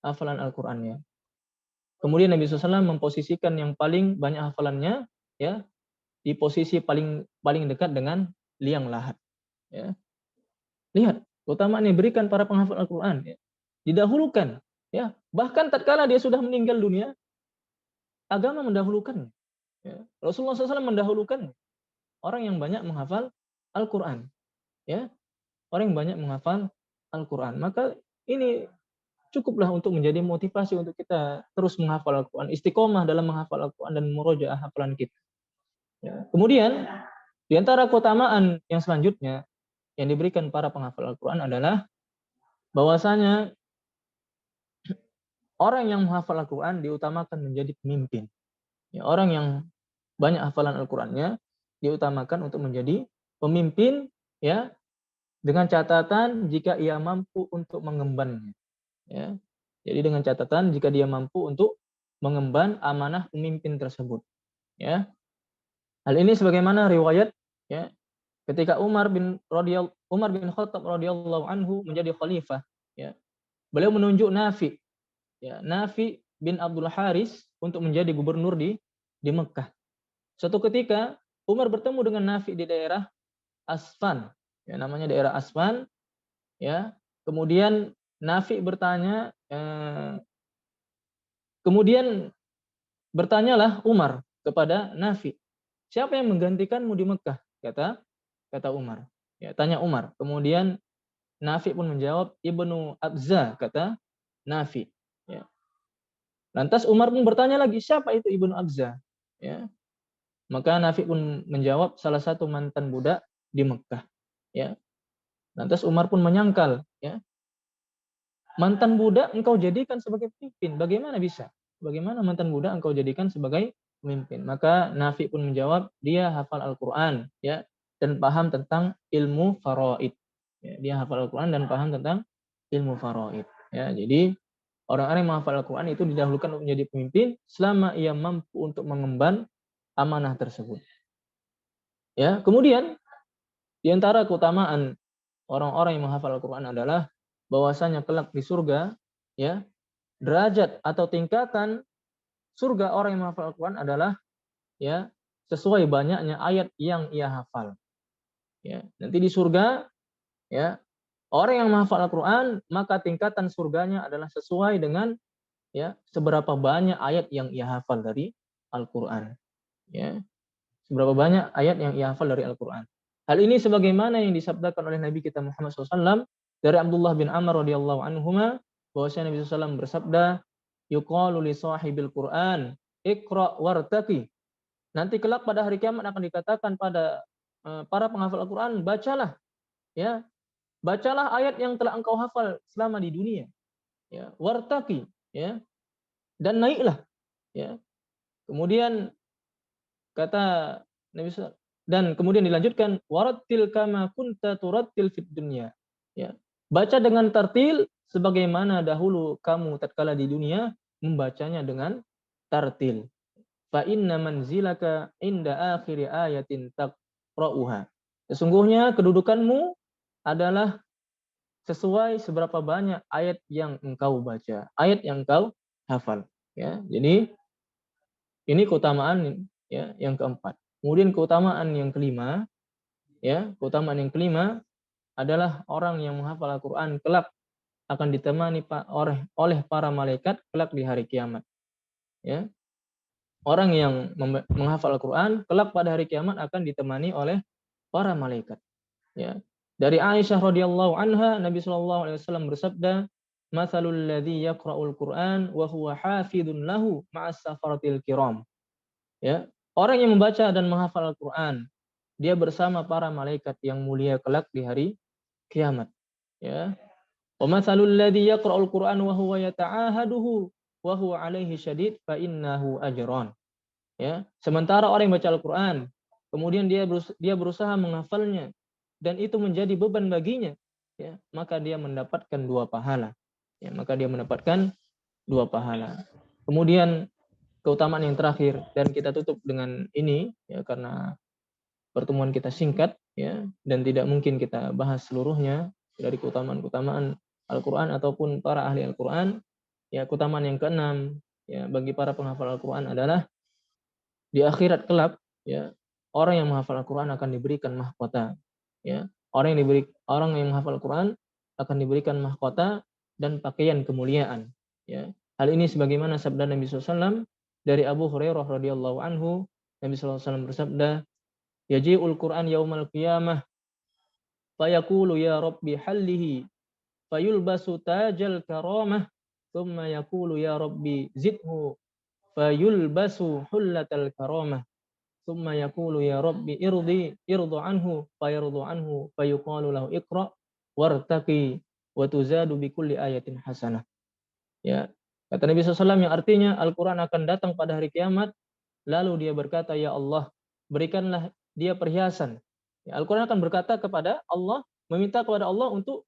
hafalan Al-Qur'annya? Kemudian Nabi SAW memposisikan yang paling banyak hafalannya ya di posisi paling dekat dengan liang lahat. Ya. Lihat, keutamaan yang diberikan para penghafal Al-Quran. Ya. Didahulukan. Ya. Bahkan tatkala dia sudah meninggal dunia, agama mendahulukan. Ya. Rasulullah SAW mendahulukan orang yang banyak menghafal Al-Quran. Ya. Orang yang banyak menghafal Al-Quran. Maka ini cukuplah untuk menjadi motivasi untuk kita terus menghafal Al-Quran, istiqomah dalam menghafal Al-Quran dan murojaah hafalan kita. Ya. Kemudian di antara keutamaan yang selanjutnya yang diberikan para penghafal Al-Quran adalah bahwasanya orang yang menghafal Al-Quran diutamakan menjadi pemimpin. Ya, orang yang banyak hafalan Al-Qurannya diutamakan untuk menjadi pemimpin, ya, dengan catatan jika ia mampu untuk mengembannya. Ya. Jadi dengan catatan jika dia mampu untuk mengemban amanah pemimpin tersebut. Ya. Hal ini sebagaimana riwayat ya ketika Umar bin Khattab radhiyallahu anhu menjadi khalifah. Ya. Beliau menunjuk Nafi, ya, Nafi bin Abdul Haris untuk menjadi gubernur di Mekah. Suatu ketika Umar bertemu dengan Nafi di daerah Asfan, ya, namanya daerah Asfan. Ya. Kemudian Nafi bertanya, kemudian bertanyalah Umar kepada Nafi, siapa yang menggantikanmu di Mekah? Kata Umar. Ya, tanya Umar. Kemudian Nafi pun menjawab, Ibnu Abza, kata Nafi. Ya. Lantas Umar pun bertanya lagi, siapa itu Ibnu Abza? Ya. Maka Nafi pun menjawab, salah satu mantan budak di Mekah. Ya. Lantas Umar pun menyangkal, ya, mantan budak engkau jadikan sebagai pemimpin, bagaimana bisa? Bagaimana mantan budak engkau jadikan sebagai pemimpin? Maka Nafi pun menjawab, dia hafal Al-Quran, ya, dan paham tentang ilmu faraid. Ya, dia hafal Al-Quran dan paham tentang ilmu faraid. Ya, jadi orang-orang yang menghafal Al-Quran itu didahulukan untuk menjadi pemimpin selama ia mampu untuk mengemban amanah tersebut. Ya, kemudian di antara keutamaan orang-orang yang menghafal Al-Quran adalah bahwasanya kelak di surga, ya, derajat atau tingkatan surga orang yang menghafal Al-Quran adalah, ya, sesuai banyaknya ayat yang ia hafal. Ya, nanti di surga, ya, orang yang menghafal Al-Quran maka tingkatan surganya adalah sesuai dengan, ya, seberapa banyak ayat yang ia hafal dari Al-Quran. Ya, seberapa banyak ayat yang ia hafal dari Al-Quran. Hal ini sebagaimana yang disabdakan oleh Nabi kita Muhammad SAW dari Abdullah bin Amr radhiyallahu anhuma, bahwasanya Nabi SAW bersabda, yuqalu li sahibil Quran, iqra wartaqi. Nanti kelak pada hari kiamat akan dikatakan pada para penghafal Al-Quran, bacalah, ya, bacalah ayat yang telah engkau hafal selama di dunia, ya, wartaqi, ya, dan naiklah, ya. Kemudian kata Nabi SAW, dan kemudian dilanjutkan, warattil kama kunta turattil fid dunya. Ya. Baca dengan tartil sebagaimana dahulu kamu tatkala di dunia membacanya dengan tartil. Fa inna manzilaka inda akhiri ayatin taqra'uha. Sesungguhnya kedudukanmu adalah sesuai seberapa banyak ayat yang engkau baca, ayat yang engkau hafal. Ya. Jadi ini keutamaan, ya, yang keempat. Kemudian keutamaan yang kelima, ya, keutamaan yang kelima adalah orang yang menghafal Al-Quran kelak akan ditemani oleh para malaikat kelak di hari kiamat. Ya. Orang yang menghafal Al-Quran kelak pada hari kiamat akan ditemani oleh para malaikat. Ya. Dari Aisyah radhiyallahu anha, Nabi SAW bersabda, "Matsalul ladzi yaqra'ul Qur'an wa huwa hafidun lahu ma'as safaratil kiram." Ya. Orang yang membaca dan menghafal Al-Quran, dia bersama para malaikat yang mulia kelak di hari kiamat. Ya. Wa matsalul ladzi yaqra'ul Qur'an wa huwa yata'ahaduhu wa huwa 'alaihi syadid fa innahu ajran. Ya. Sementara orang yang baca Al-Quran, kemudian dia berusaha menghafalnya dan itu menjadi beban baginya, ya, maka dia mendapatkan 2 pahala. Ya, maka dia mendapatkan 2 pahala. Kemudian keutamaan yang terakhir, dan kita tutup dengan ini, ya, karena pertemuan kita singkat, ya, dan tidak mungkin kita bahas seluruhnya dari keutamaan-keutamaan Al-Quran ataupun para ahli Al-Quran. Ya, keutamaan yang keenam ya bagi para penghafal Al-Qur'an adalah di akhirat kelak, ya, orang yang menghafal Al-Qur'an akan diberikan mahkota, ya. Orang yang menghafal Al-Qur'an akan diberikan mahkota dan pakaian kemuliaan, ya. Hal ini sebagaimana sabda Nabi SAW dari Abu Hurairah radhiyallahu anhu, Nabi SAW bersabda, "Yaji'ul Qur'an yaumal qiyamah fayaqulu ya Rabbi hallihi fayulbasu tajal karamah thumma yaqulu ya Rabbi zidhu fayulbasu hullatal karamah thumma yaqulu ya Rabbi irdu anhu fayardu anhu fayuqalu lahu iqra wartaqi wa tuzadu bi kulli ayatin hasanah." Ya, kata Nabi SAW yang artinya Al-Qur'an akan datang pada hari kiamat, lalu dia berkata, "Ya Allah, berikanlah dia perhiasan." Ya, Al-Qur'an akan berkata kepada Allah, meminta kepada Allah untuk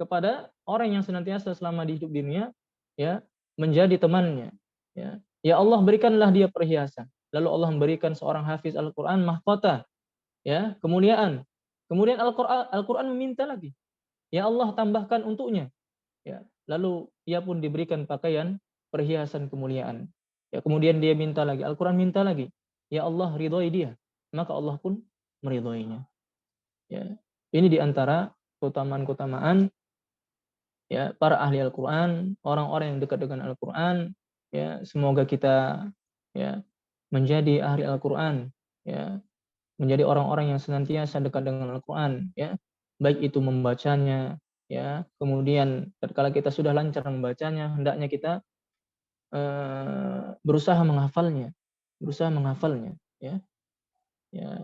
kepada orang yang senantiasa selama di hidup dunia, ya, menjadi temannya, ya. Ya Allah, berikanlah dia perhiasan. Lalu Allah memberikan seorang hafiz Al-Qur'an mahkota, ya, kemuliaan. Kemudian Al-Qur'an meminta lagi, ya Allah, tambahkan untuknya, ya. Lalu ia pun diberikan pakaian perhiasan kemuliaan. Ya, kemudian dia minta lagi, Al-Qur'an minta lagi, ya Allah, ridhoi dia. Maka Allah pun meridhoinya. Ya. Ini di antara keutamaan-keutamaan, ya, para ahli Al-Qur'an, orang-orang yang dekat dengan Al-Qur'an, ya. Semoga kita, ya, menjadi ahli Al-Qur'an, ya, menjadi orang-orang yang senantiasa dekat dengan Al-Qur'an, ya. Baik itu membacanya, ya, kemudian tatkala kita sudah lancar membacanya, hendaknya kita berusaha menghafalnya, ya. Ya.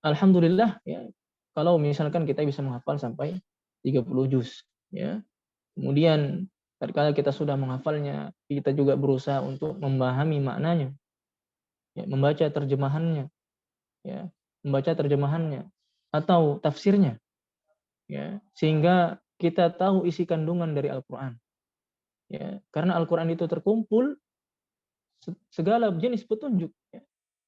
Alhamdulillah, ya, kalau misalkan kita bisa menghafal sampai 30 juz, ya. Kemudian tatkala kita sudah menghafalnya, kita juga berusaha untuk memahami maknanya, ya, membaca terjemahannya atau tafsirnya, ya, sehingga kita tahu isi kandungan dari Al-Qur'an, ya. Karena Al-Qur'an itu terkumpul segala jenis petunjuk, ya.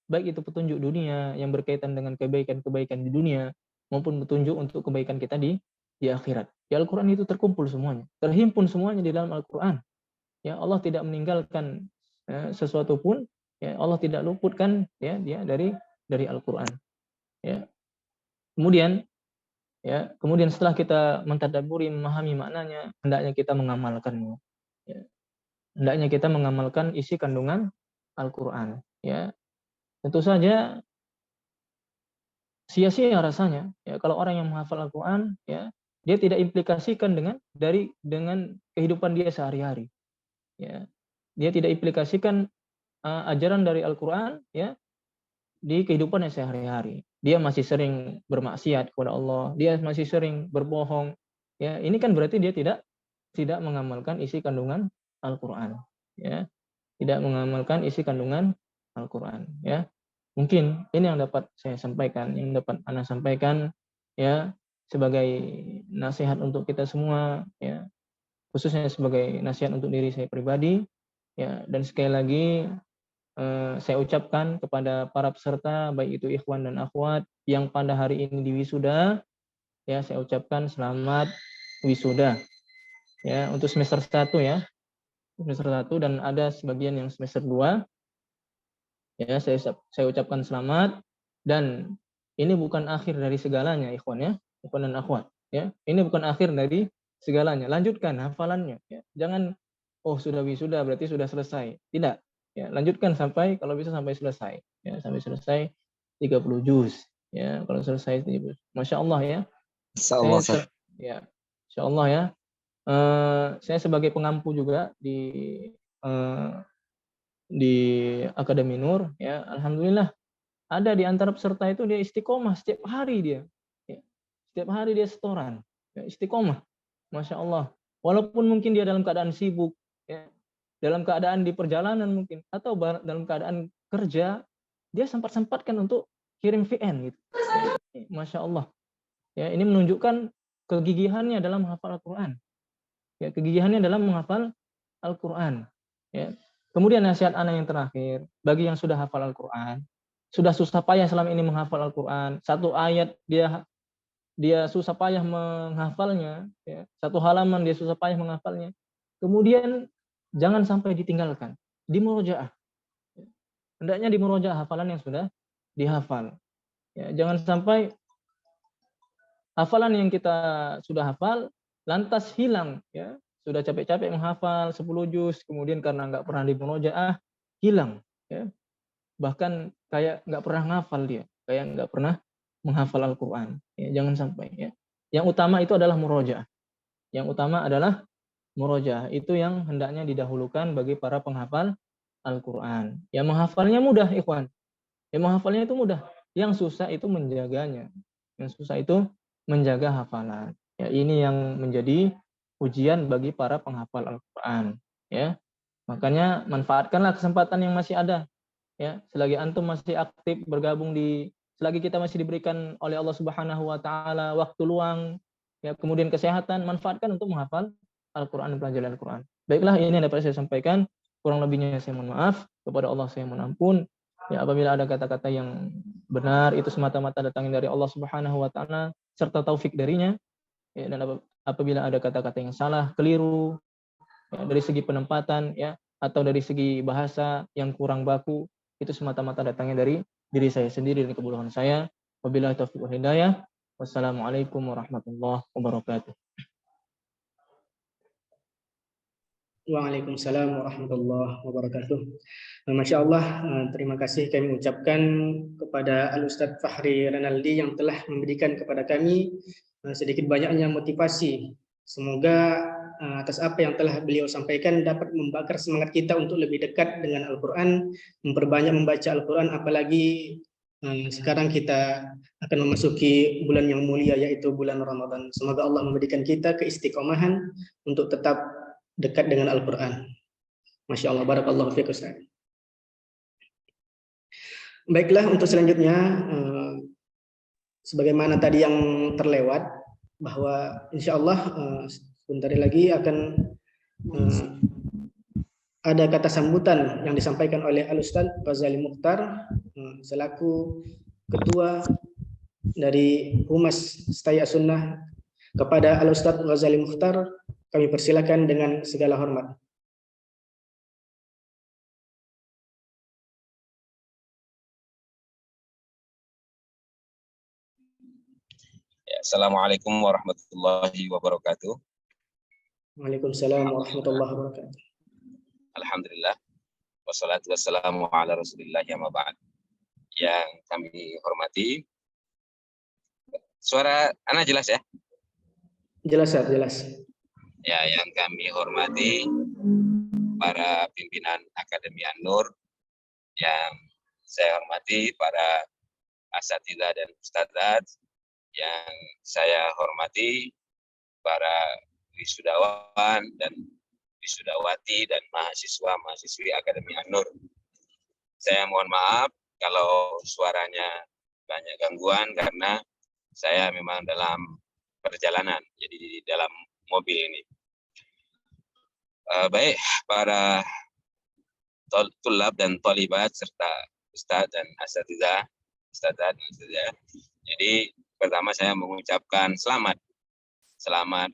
Baik itu petunjuk dunia yang berkaitan dengan kebaikan-kebaikan di dunia maupun petunjuk untuk kebaikan kita di akhirat. Ya, Al-Qur'an itu terkumpul semuanya, terhimpun semuanya di dalam Al-Qur'an. Ya, Allah tidak meninggalkan sesuatu pun, ya, Allah tidak luputkan, ya, dia dari Al-Qur'an. Ya. Kemudian setelah kita mentadabburi, memahami maknanya, hendaknya kita mengamalkannya. Ya. Hendaknya kita mengamalkan isi kandungan Al-Qur'an, ya. Tentu saja sia-sia rasanya, ya, kalau orang yang menghafal Al-Qur'an, ya, dia tidak implikasikan dengan kehidupan dia sehari-hari, ya. Dia tidak implikasikan ajaran dari Al-Qur'an, ya, di kehidupannya sehari-hari. Dia masih sering bermaksiat kepada Allah, dia masih sering berbohong, ya. Ini kan berarti dia tidak mengamalkan isi kandungan Al-Qur'an, ya. Tidak mengamalkan isi kandungan Al-Qur'an, ya. Mungkin ini yang dapat saya sampaikan, yang dapat Ana sampaikan, ya, sebagai nasihat untuk kita semua, ya, khususnya sebagai nasihat untuk diri saya pribadi, ya. Dan sekali lagi saya ucapkan kepada para peserta, baik itu ikhwan dan akhwat yang pada hari ini diwisuda, ya, saya ucapkan selamat wisuda, ya, untuk semester 1, ya. Semester 1 dan ada sebagian yang semester 2. Ya, saya ucapkan selamat, dan ini bukan akhir dari segalanya, ikhwan, ya, ikhwan dan akhwat, ya. Ini bukan akhir dari segalanya. Lanjutkan hafalannya, ya. Jangan, oh, sudah wisuda berarti sudah selesai. Tidak, ya. Lanjutkan sampai, kalau bisa sampai selesai, ya, sampai selesai 30 juz, ya. Kalau selesai 30, Masya Allah, ya. Insyaallah, Ustaz. Ya, Insya Allah, ya. Saya sebagai pengampu juga di Akademi Nur, ya, alhamdulillah ada di antara peserta itu dia istiqomah setiap hari dia, ya. Setiap hari dia setoran, ya, istiqomah, Masya Allah. Walaupun mungkin dia dalam keadaan sibuk, ya, dalam keadaan di perjalanan mungkin, atau dalam keadaan kerja, dia sempat-sempatkan untuk kirim VN gitu, ya. Masya Allah, ya, ini menunjukkan kegigihannya dalam menghafal Al-Quran, ya, kegigihannya dalam menghafal Al-Quran, ya. Kemudian nasihat Ana yang terakhir, bagi yang sudah hafal Al-Quran, sudah susah payah selama ini menghafal Al-Quran, satu ayat dia susah payah menghafalnya, ya, satu halaman dia susah payah menghafalnya, Kemudian jangan sampai ditinggalkan, dimurojaah. Hendaknya dimurojaah hafalan yang sudah dihafal. Ya, jangan sampai hafalan yang kita sudah hafal lantas hilang, ya. Sudah capek-capek menghafal 10 juz, kemudian karena nggak pernah dimurojaah hilang, ya. Bahkan kayak nggak pernah ngafal dia, kayak nggak pernah menghafal Al-Qur'an. Ya, jangan sampai, ya. Yang utama itu adalah murojaah. Yang utama adalah murojaah. Itu yang hendaknya didahulukan bagi para penghafal Al-Qur'an. Ya, menghafalnya mudah, ikhwan. Ya, menghafalnya itu mudah. Yang susah itu menjaganya. Yang susah itu menjaga hafalan. Ya, ini yang menjadi ujian bagi para penghafal Al-Qur'an, ya. Makanya manfaatkanlah kesempatan yang masih ada, ya. Selagi antum masih aktif bergabung selagi kita masih diberikan oleh Allah Subhanahu wa taala waktu luang, ya, kemudian kesehatan, manfaatkan untuk menghafal Al-Qur'an dan pelajaran Al-Qur'an. Baiklah, ini yang dapat saya sampaikan. Kurang lebihnya saya mohon maaf. Kepada Allah saya mohon ampun. Ya, apabila ada kata-kata yang benar itu semata-mata datangnya dari Allah Subhanahu wa taala serta taufik darinya. Ya, dan apabila ada kata-kata yang salah, keliru, ya, dari segi penempatan, ya, atau dari segi bahasa yang kurang baku, itu semata-mata datangnya dari diri saya sendiri dan kebodohan saya. Wabillahi taufiq wal hidayah. Wassalamualaikum warahmatullahi wabarakatuh. Waalaikumsalam warahmatullahi wabarakatuh. Masya Allah, terima kasih kami ucapkan kepada Al-Ustadz Fahri Renaldi yang telah memberikan kepada kami sedikit banyaknya motivasi. Semoga atas apa yang telah beliau sampaikan dapat membakar semangat kita untuk lebih dekat dengan Al-Quran, memperbanyak membaca Al-Quran, apalagi sekarang kita akan memasuki bulan yang mulia yaitu bulan Ramadan. Semoga Allah memberikan kita keistiqomahan untuk tetap dekat dengan Al-Quran. Masya Allah, barakallahu fiik Ustaz. Baiklah, untuk selanjutnya, sebagaimana tadi yang terlewat, bahwa insya Allah sebentar lagi akan ada kata sambutan yang disampaikan oleh Al-Ustaz Ghazali Mukhtar selaku Ketua dari Humas Stay As-Sunnah. Kepada Al-Ustaz Ghazali Mukhtar kami persilakan dengan segala hormat. Ya, Assalamualaikum warahmatullahi wabarakatuh. Waalaikumsalam warahmatullahi wabarakatuh. Alhamdulillah. Wassalatu wassalamu ala rasulillah ya maba'ad. Yang kami hormati. Suara Ana jelas ya? Jelas, jelas. Ya, yang kami hormati para pimpinan Akademi An-Nur, yang saya hormati para asatidzah dan ustadzat, yang saya hormati para wisudawan dan wisudawati dan mahasiswa-mahasiswi Akademi An-Nur. Saya mohon maaf kalau suaranya banyak gangguan karena saya memang dalam perjalanan, jadi di dalam mobil ini. Baik, para tulab dan tolibat serta ustadz dan asatidzah, jadi pertama saya mengucapkan selamat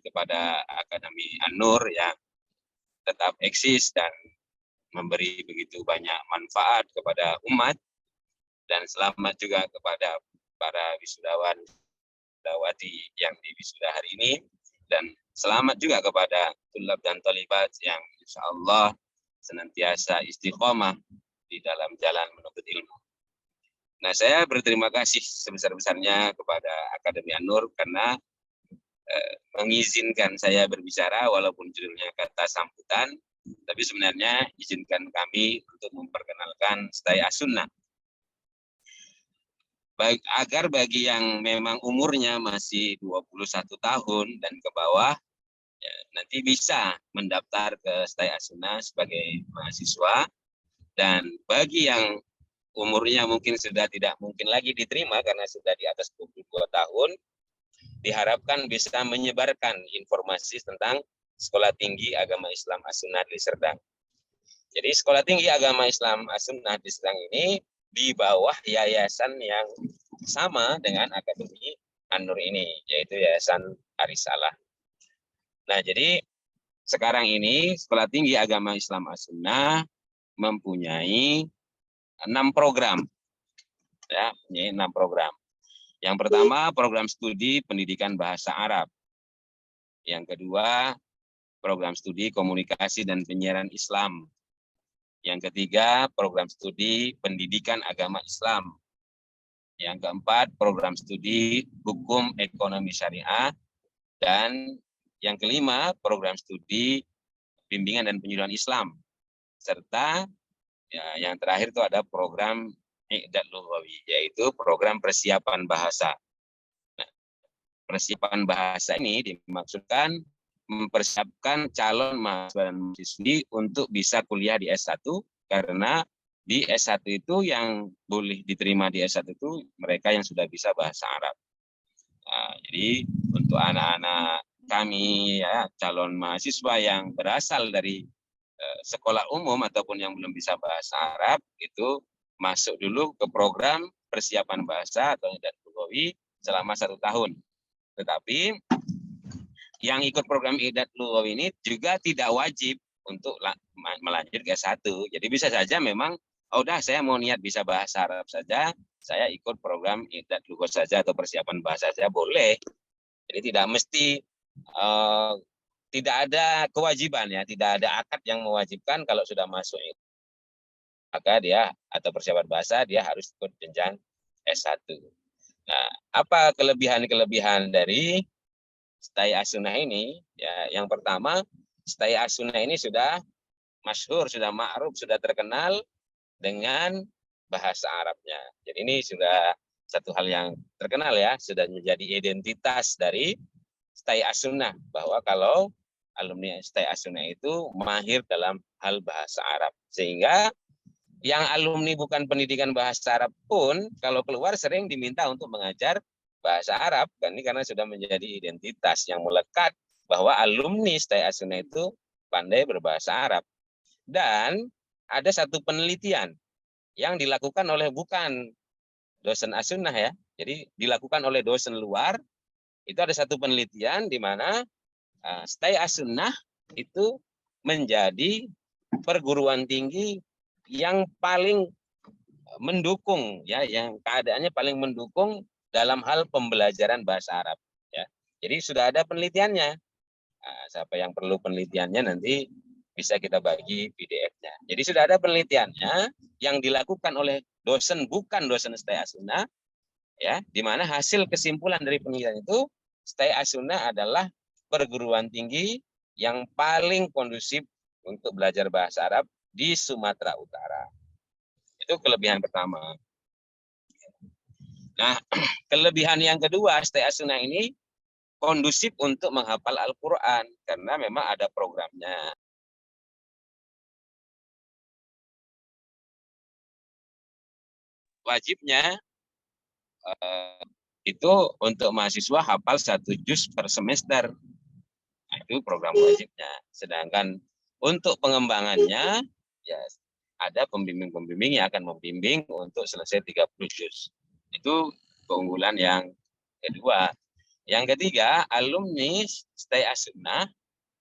kepada Akademi An-Nur yang tetap eksis dan memberi begitu banyak manfaat kepada umat, dan selamat juga kepada para wisudawan dawati yang di wisuda hari ini, dan selamat juga kepada tulab dan talibat yang insya Allah senantiasa istiqomah di dalam jalan menuntut ilmu. Nah, saya berterima kasih sebesar-besarnya kepada Akademi An-Nur karena mengizinkan saya berbicara, walaupun judulnya kata sambutan, tapi sebenarnya izinkan kami untuk memperkenalkan Stay As-Sunnah. Agar bagi yang memang umurnya masih 21 tahun dan ke bawah, ya, nanti bisa mendaftar ke Stay As-Sunnah sebagai mahasiswa. Dan bagi yang umurnya mungkin sudah tidak mungkin lagi diterima karena sudah di atas 22 tahun, diharapkan bisa menyebarkan informasi tentang Sekolah Tinggi Agama Islam As-Sunnah di Serdang. Jadi Sekolah Tinggi Agama Islam As-Sunnah di Serdang ini di bawah yayasan yang sama dengan Akademi An-Nur ini, yaitu Yayasan Arisalah. Nah, jadi sekarang ini Sekolah Tinggi Agama Islam As-Sunnah mempunyai 6 program. Ya, punya 6 program. Yang pertama, program studi pendidikan bahasa Arab. Yang kedua, program studi komunikasi dan penyiaran Islam. Yang ketiga, program studi pendidikan agama Islam. Yang keempat, program studi hukum ekonomi syariah. Dan yang kelima, program studi bimbingan dan penyuluhan Islam. Serta ya, yang terakhir itu ada program I'dad Lughawi, yaitu program persiapan bahasa. Nah, persiapan bahasa ini dimaksudkan mempersiapkan calon mahasiswa dan mahasiswi untuk bisa kuliah di S1, karena di S1 itu yang boleh diterima di S1 itu mereka yang sudah bisa bahasa Arab. Nah, jadi untuk anak-anak kami ya, calon mahasiswa yang berasal dari sekolah umum ataupun yang belum bisa bahasa Arab, itu masuk dulu ke program persiapan bahasa atau I'dad Lughawi selama 1 tahun. Tetapi yang ikut program I'dad Lughawi ini juga tidak wajib untuk melanjut ke S1. Jadi bisa saja memang, oh udah saya mau niat bisa bahasa Arab saja, saya ikut program I'dad Lughawi saja atau persiapan bahasa saja boleh. Jadi tidak mesti, tidak ada kewajiban ya, tidak ada akad yang mewajibkan kalau sudah masuk maka dia atau persiapan bahasa dia harus ikut jenjang S1. Nah, apa kelebihan-kelebihan dari Stai As-Sunnah ini? Ya, yang pertama, Stai As-Sunnah ini sudah masyhur, sudah ma'ruf, sudah terkenal dengan bahasa Arabnya. Jadi ini sudah satu hal yang terkenal ya, sudah menjadi identitas dari Stai As-Sunnah, bahwa kalau alumni Stai As-Sunnah itu mahir dalam hal bahasa Arab. Sehingga yang alumni bukan pendidikan bahasa Arab pun kalau keluar sering diminta untuk mengajar bahasa Arab, kan ini karena sudah menjadi identitas yang melekat bahwa alumni Stai As-Sunnah itu pandai berbahasa Arab. Dan ada satu penelitian yang dilakukan oleh bukan dosen As-Sunnah ya, jadi dilakukan oleh dosen luar. Itu ada satu penelitian di mana Stai As-Sunnah itu menjadi perguruan tinggi yang paling mendukung ya, yang keadaannya paling mendukung dalam hal pembelajaran bahasa Arab ya. Jadi sudah ada penelitiannya. Nah, siapa yang perlu penelitiannya nanti bisa kita bagi PDF-nya. Jadi sudah ada penelitiannya yang dilakukan oleh dosen bukan dosen Stai As-Sunnah ya, di mana hasil kesimpulan dari penelitian itu Stai As-Sunnah adalah perguruan tinggi yang paling kondusif untuk belajar bahasa Arab di Sumatera Utara. Itu kelebihan pertama. Nah, kelebihan yang kedua, Stai As-Sunnah ini kondusif untuk menghafal Al-Quran, karena memang ada programnya. Wajibnya itu untuk mahasiswa hafal 1 juz per semester. Nah, itu program wajibnya. Sedangkan untuk pengembangannya, ya ada pembimbing-pembimbing yang akan membimbing untuk selesai 30 juz. Itu keunggulan yang kedua. Yang ketiga, alumni Stai As-Sunnah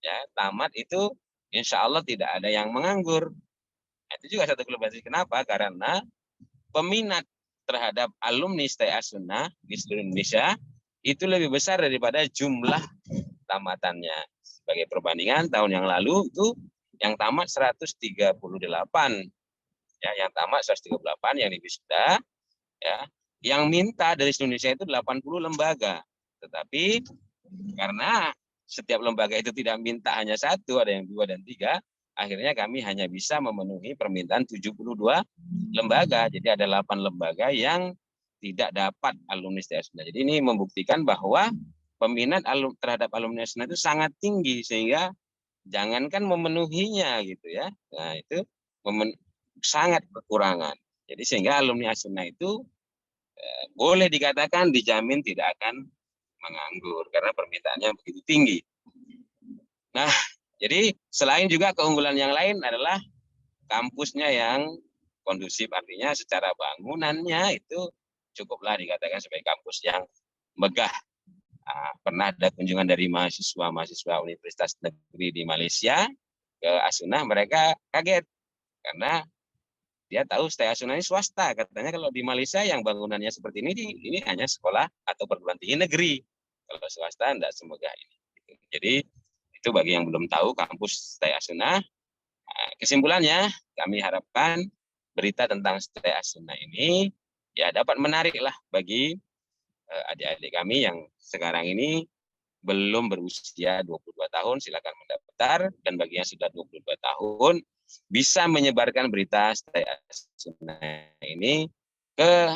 ya, tamat itu insya Allah tidak ada yang menganggur. Nah, itu juga satu kelebihan. Kenapa? Karena peminat terhadap alumni Stai As-Sunnah di seluruh Indonesia itu lebih besar daripada jumlah tamatannya. Sebagai perbandingan, tahun yang lalu itu yang tamat 138. Ya, yang tamat 138, yang wisuda ya. Yang minta dari Indonesia itu 80 lembaga. Tetapi karena setiap lembaga itu tidak minta hanya 1, ada yang 2 dan 3, akhirnya kami hanya bisa memenuhi permintaan 72 lembaga. Jadi ada 8 lembaga yang tidak dapat alumni Stai As-Sunnah. Jadi ini membuktikan bahwa peminat terhadap alumni As-Sunnah itu sangat tinggi, sehingga jangankan memenuhinya gitu ya. Nah, itu sangat kekurangan. Jadi sehingga alumni As-Sunnah itu boleh dikatakan dijamin tidak akan menganggur karena permintaannya begitu tinggi. Nah, jadi selain juga keunggulan yang lain adalah kampusnya yang kondusif, artinya secara bangunannya itu cukuplah dikatakan sebagai kampus yang megah. pernah ada kunjungan dari mahasiswa Universitas Negeri di Malaysia ke As-Sunnah, mereka kaget karena dia tahu Stay As-Sunnah ini swasta. Katanya kalau di Malaysia yang bangunannya seperti ini hanya sekolah atau perguruan tinggi negeri. Kalau swasta tidak semegah ini. Jadi itu bagi yang belum tahu kampus Stay As-Sunnah. Kesimpulannya, kami harapkan berita tentang Stay As-Sunnah ini ya dapat menarik lah bagi adik-adik kami yang sekarang ini belum berusia 22 tahun, silakan mendaftar, dan bagi yang sudah 22 tahun bisa menyebarkan berita Stay As-Sunnah ini ke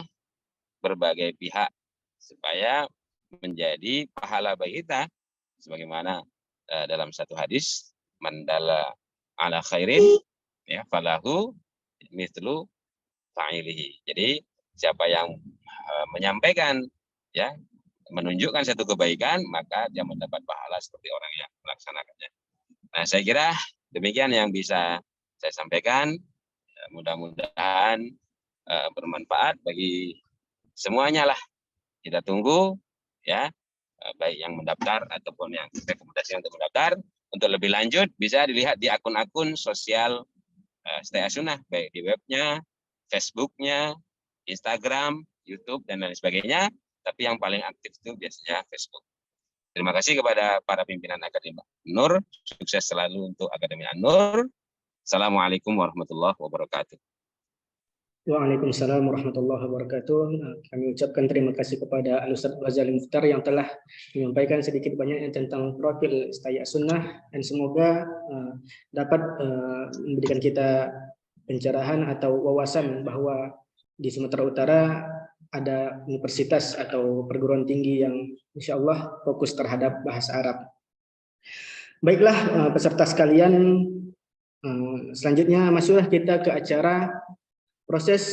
berbagai pihak supaya menjadi pahala bagi kita, sebagaimana dalam satu hadis, mandala ala khairin ya falahu mithlu fa'ilihi. Jadi siapa yang menyampaikan ya menunjukkan satu kebaikan, maka dia mendapat pahala seperti orang yang melaksanakannya. Nah, saya kira demikian yang bisa saya sampaikan. Mudah-mudahan bermanfaat bagi semuanya lah. Kita tunggu ya, baik yang mendaftar ataupun yang rekomendasi untuk mendaftar. Untuk lebih lanjut bisa dilihat di akun-akun sosial Stay As-Sunnah, baik di webnya, Facebooknya, Instagram, YouTube, dan lain sebagainya. Tapi yang paling aktif itu biasanya Facebook. Terima kasih kepada para pimpinan Akademi An-Nur. Sukses selalu untuk Akademi An-Nur. Assalamualaikum warahmatullahi wabarakatuh. Waalaikumsalam warahmatullahi wabarakatuh. Kami ucapkan terima kasih kepada Al-Ustaz Ghazali Mukhtar yang telah menyampaikan sedikit banyaknya tentang profil Stay As-Sunnah, dan semoga dapat memberikan kita pencerahan atau wawasan bahwa di Sumatera Utara ada universitas atau perguruan tinggi yang insya Allah fokus terhadap bahasa Arab. Baiklah peserta sekalian, selanjutnya masuklah kita ke acara proses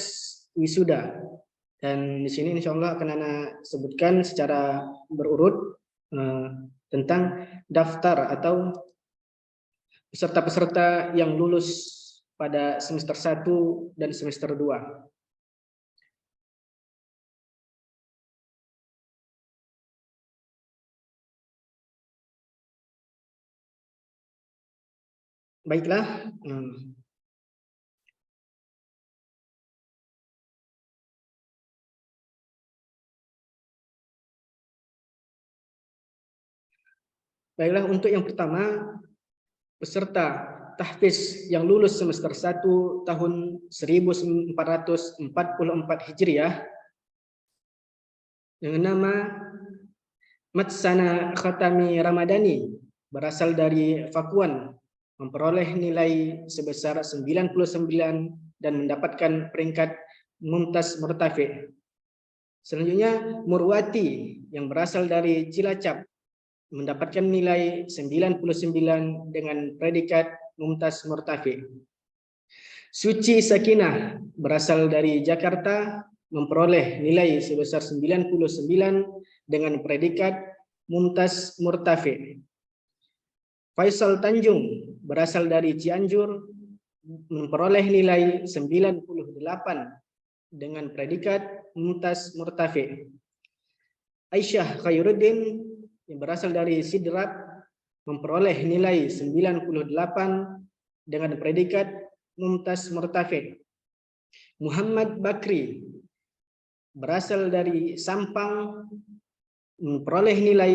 wisuda, dan di sini insya Allah akan Ana sebutkan secara berurut tentang daftar atau peserta-peserta yang lulus pada semester 1 dan semester 2. Baiklah, untuk yang pertama, peserta tahfiz yang lulus semester 1 tahun 1444 Hijriah dengan nama Matsana Khatami Ramadhani, berasal dari Pakuan, memperoleh nilai sebesar 99 dan mendapatkan peringkat Mumtaz Murtafi. Selanjutnya Murwati yang berasal dari Cilacap, mendapatkan nilai 99 dengan predikat Mumtaz Murtafi. Suci Sakinah berasal dari Jakarta, memperoleh nilai sebesar 99 dengan predikat Mumtaz Murtafi. Faisal Tanjung berasal dari Cianjur, memperoleh nilai 98 dengan predikat Mumtaz Murtafi. Aisyah Khairuddin yang berasal dari Sidrap, memperoleh nilai 98 dengan predikat Mumtaz Murtafi. Muhammad Bakri berasal dari Sampang, memperoleh nilai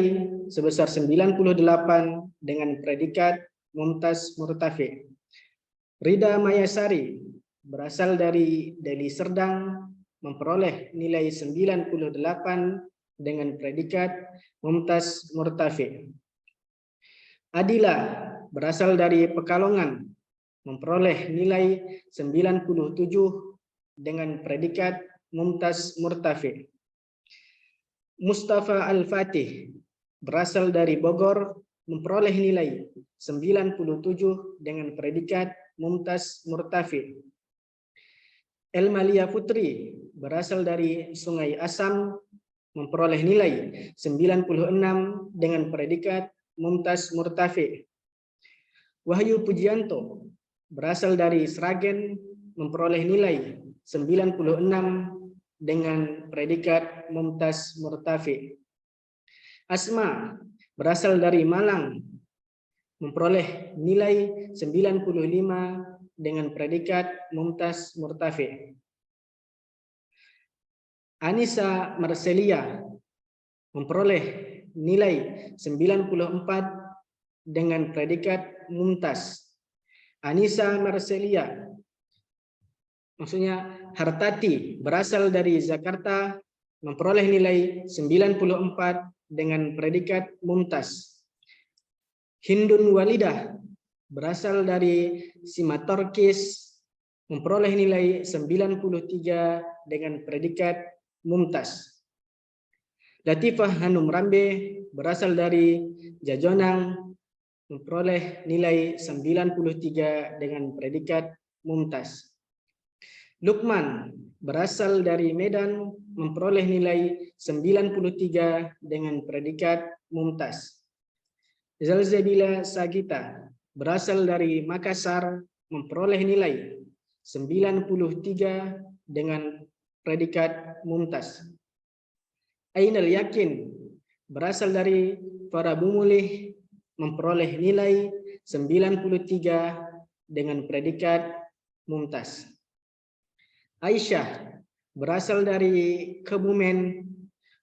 sebesar 98 dengan predikat Mumtaz Murtafi. Rida Mayasari berasal dari Deli Serdang, memperoleh nilai 98 dengan predikat Mumtaz Murtafi. Adila berasal dari Pekalongan, memperoleh nilai 97 dengan predikat Mumtaz Murtafi. Mustafa Al-Fatih berasal dari Bogor, memperoleh nilai 97 dengan predikat Mumtaz Murtafi. Elmalia Putri berasal dari Sungai Asam, memperoleh nilai 96 dengan predikat Mumtaz Murtafi. Wahyu Pujianto berasal dari Sragen, memperoleh nilai 96 dengan predikat Mumtaz Murtafi. Asma berasal dari Malang, memperoleh nilai 95 dengan predikat mumtaz murtafi. Anissa Marcelia memperoleh nilai 94 dengan predikat mumtaz. Anissa Marcelia, maksudnya Hartati, berasal dari Jakarta, memperoleh nilai 94 dengan predikat mumtaz. Hindun Walidah, berasal dari Simatorkis, memperoleh nilai 93 dengan predikat mumtaz. Latifah Hanum Rambe, berasal dari Jajonang, memperoleh nilai 93 dengan predikat mumtaz. Lukman berasal dari Medan, memperoleh nilai 93 dengan predikat mumtaz. Zalzabila Sagita berasal dari Makassar, memperoleh nilai 93 dengan predikat mumtaz. Ainal Yakin berasal dari Farabumulih, memperoleh nilai 93 dengan predikat mumtaz. Aisyah berasal dari Kebumen,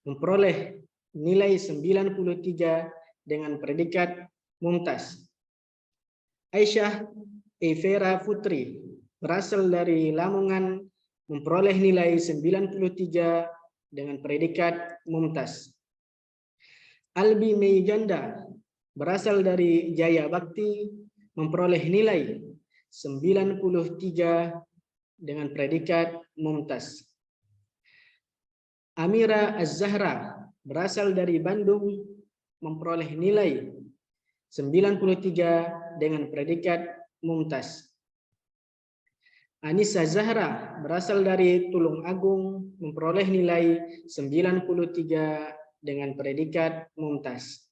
memperoleh nilai 93 dengan predikat mumtaz. Aisyah Evera Putri berasal dari Lamongan, memperoleh nilai 93 dengan predikat mumtaz. Albi Meiganda berasal dari Jaya Bakti, memperoleh nilai 93 dengan predikat mumtaz. Amira Az-Zahra berasal dari Bandung, memperoleh nilai 93 dengan predikat mumtaz. Anissa Zahra berasal dari Tulung Agung, memperoleh nilai 93 dengan predikat mumtaz.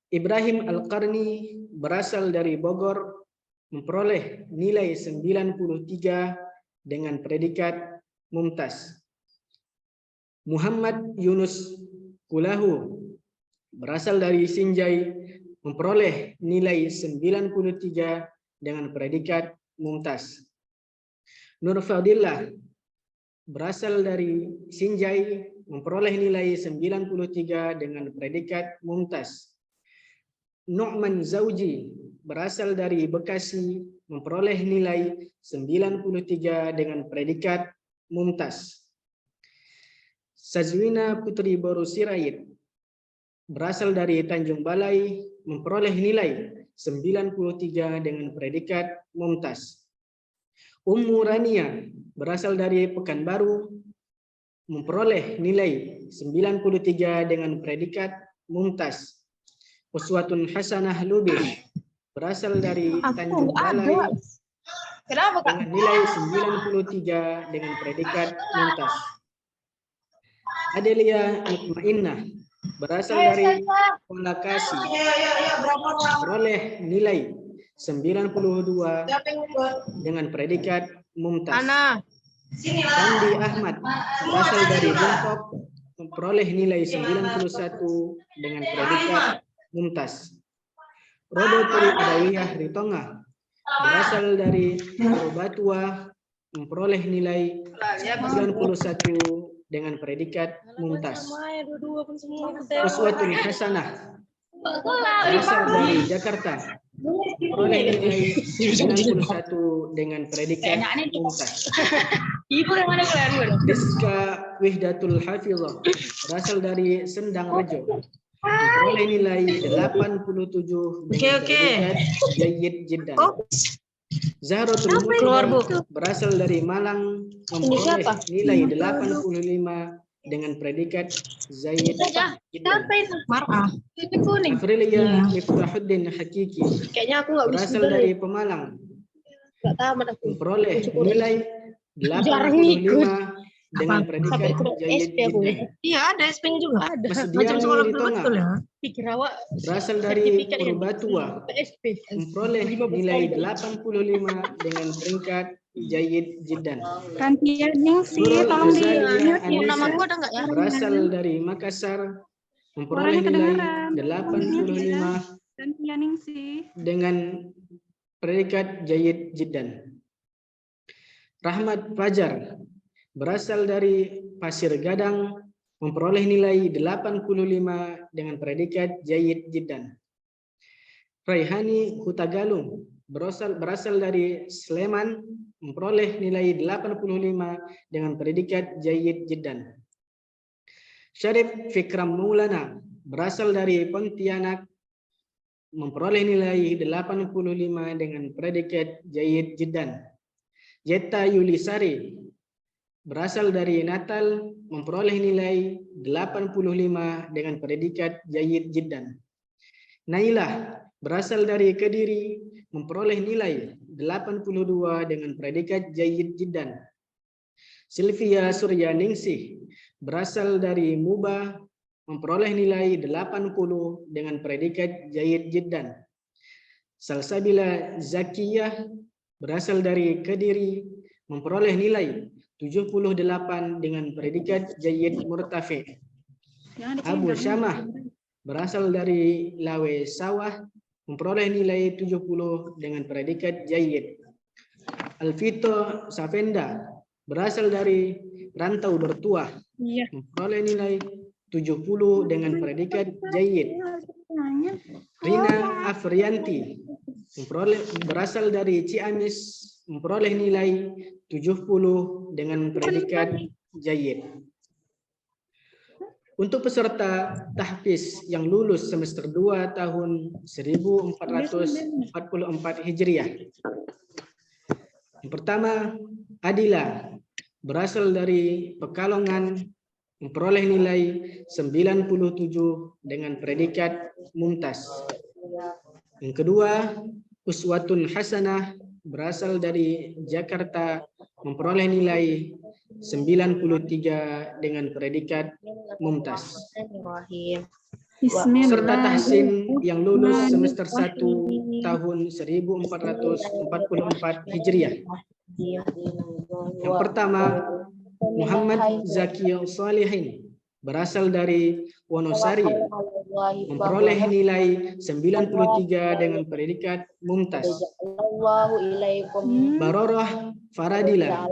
Ibrahim Al-Qarni berasal dari Bogor, memperoleh nilai 93 dengan predikat mumtaz. Muhammad Yunus Kulahu berasal dari Sinjai, memperoleh nilai 93 dengan predikat mumtaz. Nur Fadillah berasal dari Sinjai, memperoleh nilai 93 dengan predikat mumtaz. Nu'man Zauji berasal dari Bekasi, memperoleh nilai 93 dengan predikat mumtaz. Sazwina Putri Boru Sirait berasal dari Tanjung Balai, memperoleh nilai 93 dengan predikat mumtaz. Ummu Rania berasal dari Pekanbaru, memperoleh nilai 93 dengan predikat mumtaz. Uswatun Hasanah Lubis berasal dari Tanjung Balai, dengan nilai 93 dengan predikat mumtaz. Adelia Mutmainnah berasal dari Kolakasi, memperoleh nilai 92 dengan predikat mumtaz. Sandi Ahmad berasal dari Buntok, memperoleh nilai 91 dengan predikat mumtaz. Rodo Puri Adawiyah Ritonga berasal dari Robatua, memperoleh nilai 91 dengan predikat mumtaz. Uswatun Hasanah berasal dari Jakarta, memperoleh nilai 91 dengan predikat mumtaz. Rizka Wihdatul Hafizah berasal dari Sendang Rejo, memperoleh nilai 87 dengan predikat Jayyid Jiddan. Zahratul Mutla berasal dari Malang, memperoleh nilai 85 dengan predikat Zaid Jiddan. Afrilia Miftahuddin Hakiki berasal dari Pemalang, memperoleh nilai 85 dengan predikat Jayyid Jiddan. Iya, ada SP-nya juga. Masdiani Ritonga berasal dari Purbatua, memperoleh nilai 85 dengan peringkat Jayyid Jiddan. Gantiannya sih, tolong di Nurul Ghazali Anissa berasal dari Makassar, memperoleh Suaranya nilai kedengaran. 85 Dan Ningsih. dengan predikat jayyid jiddan. Rahmat Fajar berasal dari Pasir Gadang, memperoleh nilai 85 dengan predikat jayyid jiddan. Raihani Hutagalung berasal dari Sleman, memperoleh nilai 85 dengan predikat jayyid jiddan. Syarif Fikram Maulana berasal dari Pontianak, memperoleh nilai 85 dengan predikat jayyid jiddan. Jetta Yulisari berasal dari Natal, memperoleh nilai 85 dengan predikat jayyid jiddan. Nailah berasal dari Kediri, memperoleh nilai 82 dengan predikat jayyid jiddan. Sylvia Suryaningsih berasal dari Mubah, memperoleh nilai 80 dengan predikat jayyid jiddan. Salsabila Zakiyah berasal dari Kediri, memperoleh nilai 78 dengan predikat jayyid murtafi. Abu Syamah berasal dari Lawe Sawah, memperoleh nilai 70 dengan predikat jayyid. Alfito Safenda berasal dari Rantau Bertuah, memperoleh nilai 70 dengan predikat jayyid. Rina Afrianti berasal dari Ciamis, memperoleh nilai 70 dengan predikat jayyid. Untuk peserta tahfiz yang lulus semester 2 tahun 1444 Hijriah. Yang pertama, Adila berasal dari Pekalongan, memperoleh nilai 97 dengan predikat mumtaz. Yang kedua, Uswatun Hasanah berasal dari Jakarta, memperoleh nilai 93 dengan predikat mumtaz. Peserta tahsin yang lulus semester 1 tahun 1444 Hijriah. Yang pertama, Muhammad Zaki Salihin berasal dari Wonosari, memperoleh nilai 93 dengan predikat mumtaz. Baroroh Faradila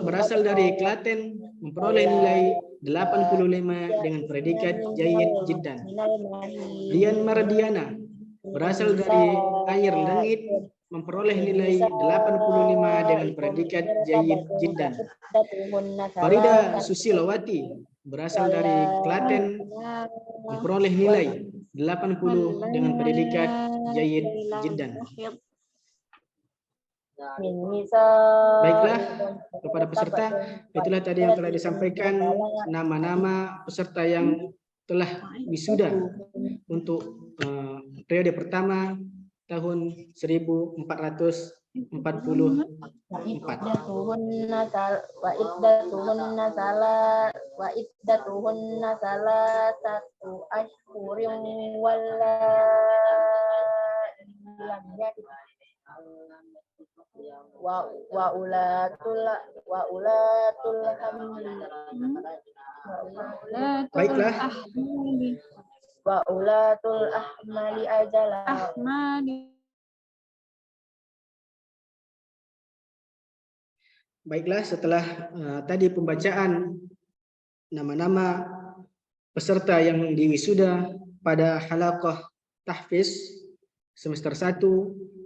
berasal dari Klaten, memperoleh nilai 85 dengan predikat jayyid jiddan. Dian Mardiana berasal dari Air Lengit, memperoleh nilai 85 dengan predikat jayyid jiddan. Farida Susilowati berasal dari Klaten, memperoleh nilai 80 dengan predikat jayyid jiddan. Baiklah, kepada peserta, itulah tadi yang telah disampaikan nama-nama peserta yang telah wisuda untuk periode pertama tahun 1444. Wa ulatul hamli. Baiklah. Wa ulatul ahmali ajala. Baiklah, setelah tadi pembacaan nama-nama peserta yang diwisuda pada halaqah tahfiz semester 1,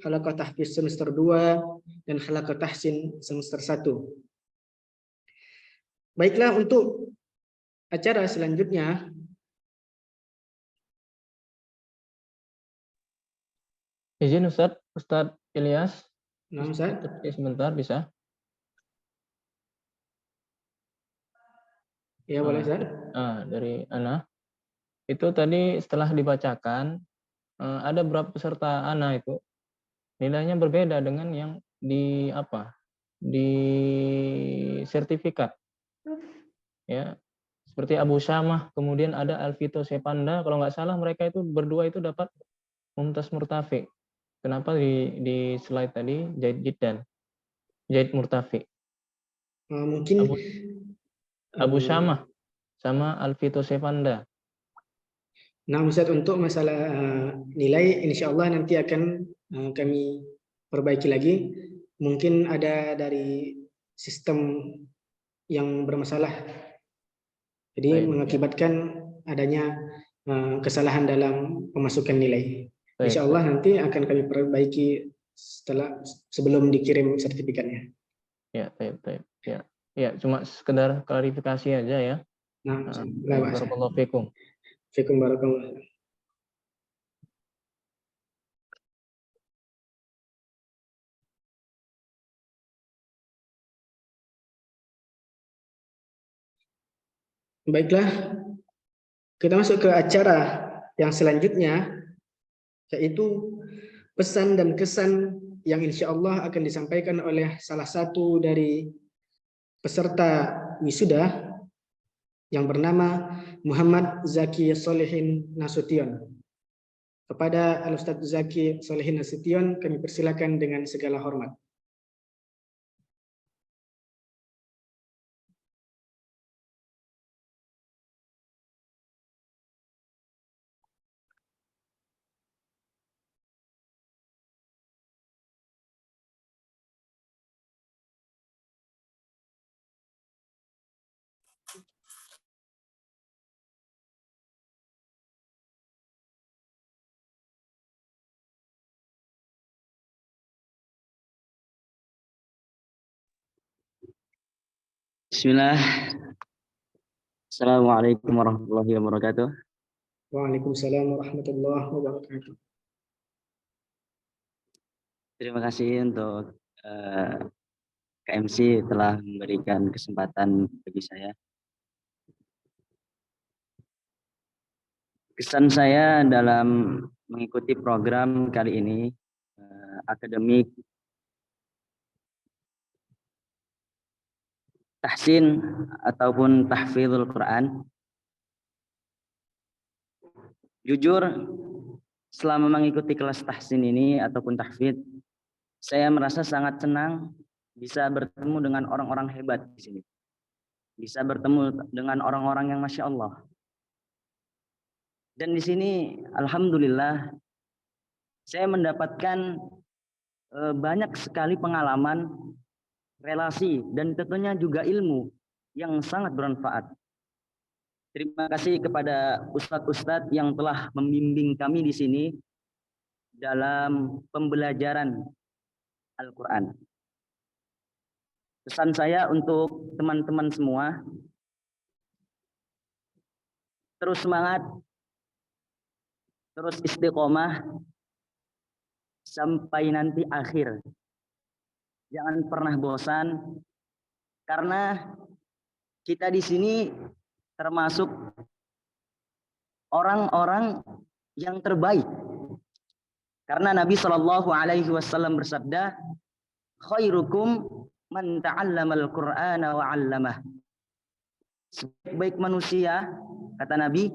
halaqah tahfiz semester 2, dan halaqah tahsin semester 1. Baiklah, untuk acara selanjutnya izin Ustadz Ilyas. Nah, Ustaz. Sebentar bisa? Ya, boleh, Ustaz. Dari Ana. Itu tadi setelah dibacakan, ada berapa peserta Ana itu nilainya berbeda dengan yang di sertifikat, ya, seperti Abu Syamah, kemudian ada Alfito Sepanda, kalau nggak salah mereka itu berdua itu dapat mumtaz murtafi. Kenapa di slide tadi jayyid jiddan, jayyid murtafi? Mungkin Abu Syamah sama Alvito Sevanda. Nah, Ustaz, untuk masalah nilai, insya Allah nanti akan kami perbaiki lagi. Mungkin ada dari sistem yang bermasalah, jadi Baik, mengakibatkan adanya kesalahan dalam pemasukan nilai. baik, Insya Allah nanti akan kami perbaiki sebelum dikirim sertifikatnya. Ya, baik, baik. Ya, ya, cuma sekedar klarifikasi aja ya. Nah, Barakallahu fikum. Fikum barakallah. Baiklah, kita masuk ke acara yang selanjutnya, yaitu pesan dan kesan yang insya Allah akan disampaikan oleh salah satu dari peserta wisuda yang bernama Muhammad Zaki Solehin Nasution. Kepada Al-Ustadz Zaki Solehin Nasution kami persilakan dengan segala hormat. Bismillah. Assalamualaikum warahmatullahi wabarakatuh. Waalaikumsalam warahmatullahi wabarakatuh. Terima kasih untuk KMC telah memberikan kesempatan bagi saya. Kesan saya dalam mengikuti program kali ini, akademik tahsin ataupun tahfidzul Quran. Jujur, selama mengikuti kelas tahsin ini ataupun tahfidz, saya merasa sangat senang bisa bertemu dengan orang-orang hebat di sini. Bisa bertemu dengan orang-orang yang Masya Allah. Dan di sini, alhamdulillah, saya mendapatkan banyak sekali pengalaman, relasi, dan tentunya juga ilmu yang sangat bermanfaat. Terima kasih kepada ustadz-ustadz yang telah membimbing kami di sini dalam pembelajaran Al-Quran. Pesan saya untuk teman-teman semua, terus semangat, terus istiqomah sampai nanti akhir. Jangan pernah bosan, karena kita di sini termasuk orang-orang yang terbaik. Karena Nabi Shallallahu Alaihi Wasallam bersabda, khairukum man ta'allamal Qur'ana wa 'allamah. Sebaik manusia, kata Nabi,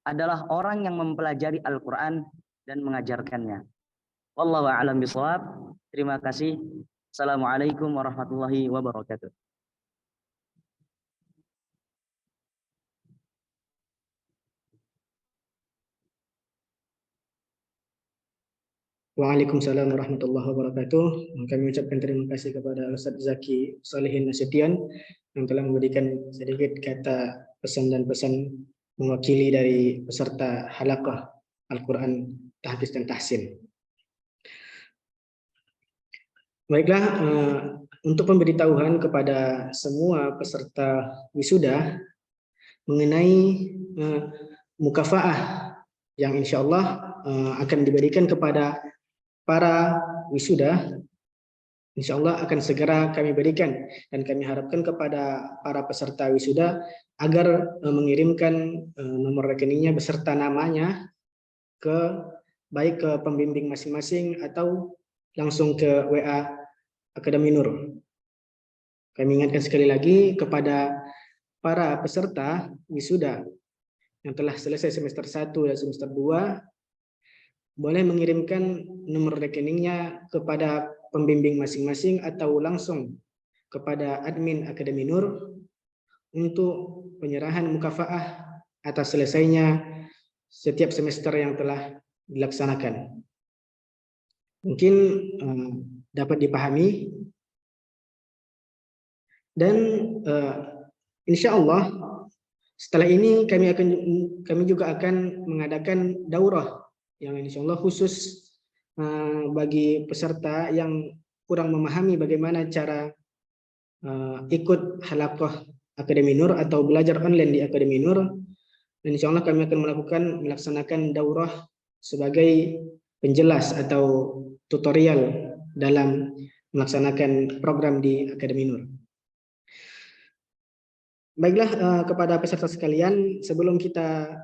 adalah orang yang mempelajari Al-Quran dan mengajarkannya. Wallahu a'lam bishawab. Terima kasih. Assalamualaikum warahmatullahi wabarakatuh. Waalaikumsalam warahmatullahi wabarakatuh. Kami ucapkan terima kasih kepada Ustadz Zaki Solehin Nasution yang telah memberikan sedikit kata pesan dan pesan mewakili dari peserta halaqah Al-Quran Tahfidz dan Tahsin. Baiklah, untuk pemberitahuan kepada semua peserta wisuda mengenai mukafaah yang insya Allah akan diberikan kepada para wisuda, insya Allah akan segera kami berikan, dan kami harapkan kepada para peserta wisuda agar mengirimkan nomor rekeningnya beserta namanya baik ke pembimbing masing-masing atau langsung ke WA Akademi Nur. Kami ingatkan sekali lagi kepada para peserta wisuda yang telah selesai semester 1 dan semester 2, boleh mengirimkan nomor rekeningnya kepada pembimbing masing-masing atau langsung kepada admin Akademi Nur untuk penyerahan mukafaah atas selesainya setiap semester yang telah dilaksanakan. Mungkin dapat dipahami, dan insya Allah setelah ini kami juga akan mengadakan daurah yang insya Allah khusus bagi peserta yang kurang memahami bagaimana cara ikut halaqah Akademi Nur atau belajar online di Akademi Nur. Dan insya Allah kami akan melaksanakan daurah sebagai penjelas atau tutorial dalam melaksanakan program di Akademi Nur. Baiklah, kepada peserta sekalian, sebelum kita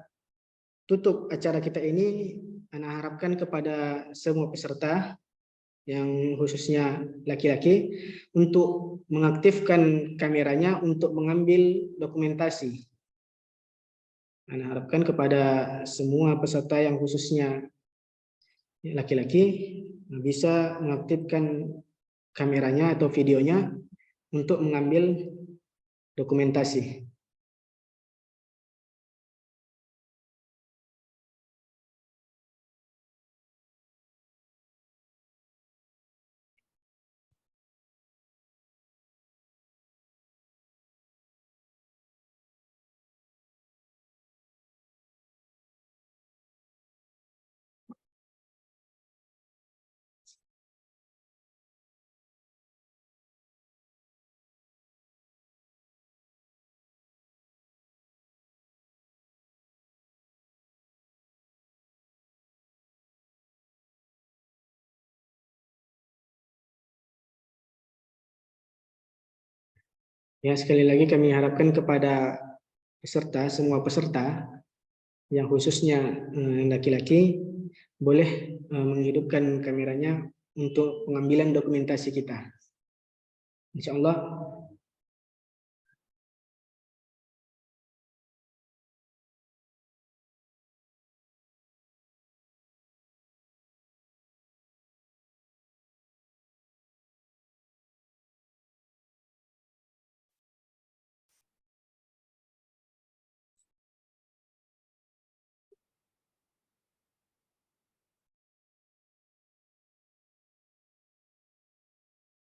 tutup acara kita ini, Ana harapkan kepada semua peserta yang khususnya laki-laki untuk mengaktifkan kameranya untuk mengambil dokumentasi. Ana harapkan kepada semua peserta yang khususnya laki-laki bisa mengaktifkan kameranya atau videonya untuk mengambil dokumentasi. Ya, sekali lagi kami harapkan kepada peserta, semua peserta yang khususnya laki-laki boleh menghidupkan kameranya untuk pengambilan dokumentasi kita. Insya Allah.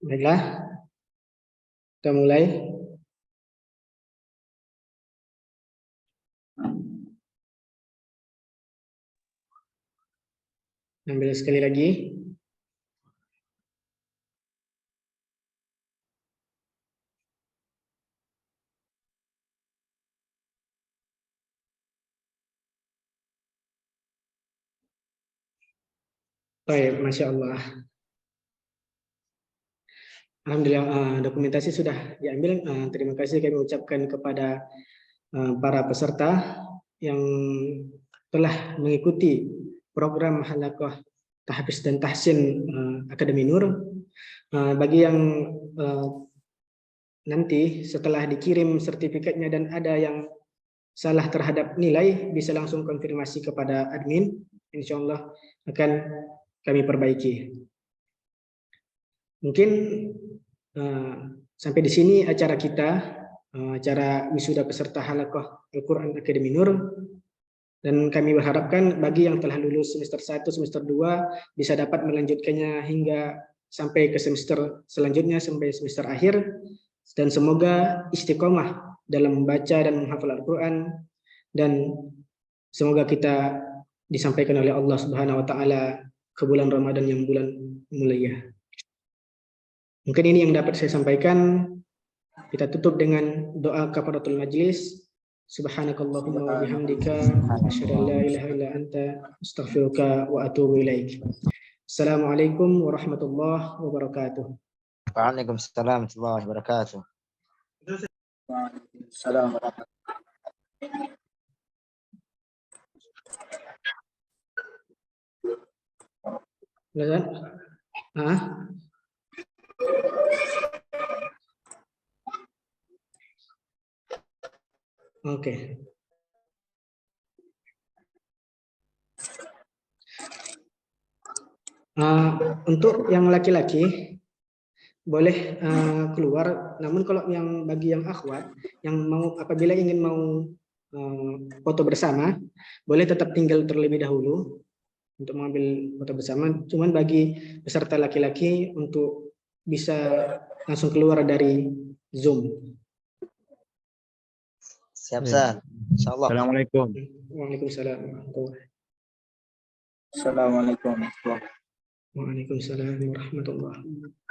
Baiklah, kita mulai. Ambil sekali lagi. Baik, Masya Allah. Alhamdulillah, dokumentasi sudah diambil. Terima kasih kami ucapkan kepada para peserta yang telah mengikuti program halaqah tahfiz dan tahsin Akademi Nur. Bagi yang nanti setelah dikirim sertifikatnya dan ada yang salah terhadap nilai, bisa langsung konfirmasi kepada admin. Insya Allah akan kami perbaiki. Mungkin sampai di sini acara kita, acara wisuda peserta halaqah Al-Quran Akademi Nur. Dan kami berharapkan bagi yang telah lulus semester 1, semester 2 bisa dapat melanjutkannya hingga sampai ke semester selanjutnya, sampai semester akhir. Dan semoga istiqomah dalam membaca dan menghafal Al-Quran, dan semoga kita disampaikan oleh Allah Subhanahu wa taala ke bulan Ramadan yang bulan mulia. Mungkin ini yang dapat saya sampaikan. Kita tutup dengan doa kafaratul majlis. Subhanakallahumma wa bihamdika asyhadu an la ilaha illa anta astaghfiruka wa atubu ilaik. Assalamualaikum warahmatullahi wabarakatuh. Waalaikumsalam warahmatullahi wabarakatuh. Waalaikumsalam warahmatullahi wabarakatuh. Oke. Untuk yang laki-laki, boleh keluar. Namun kalau yang bagi yang akhwat yang mau apabila ingin mau foto bersama, boleh tetap tinggal terlebih dahulu untuk mengambil foto bersama. Cuman bagi peserta laki-laki untuk bisa langsung keluar dari Zoom. Siap, Ustaz. Insyaallah. Assalamualaikum. Waalaikumsalam. Assalamualaikum. Waalaikumsalam warahmatullahi wabarakatuh.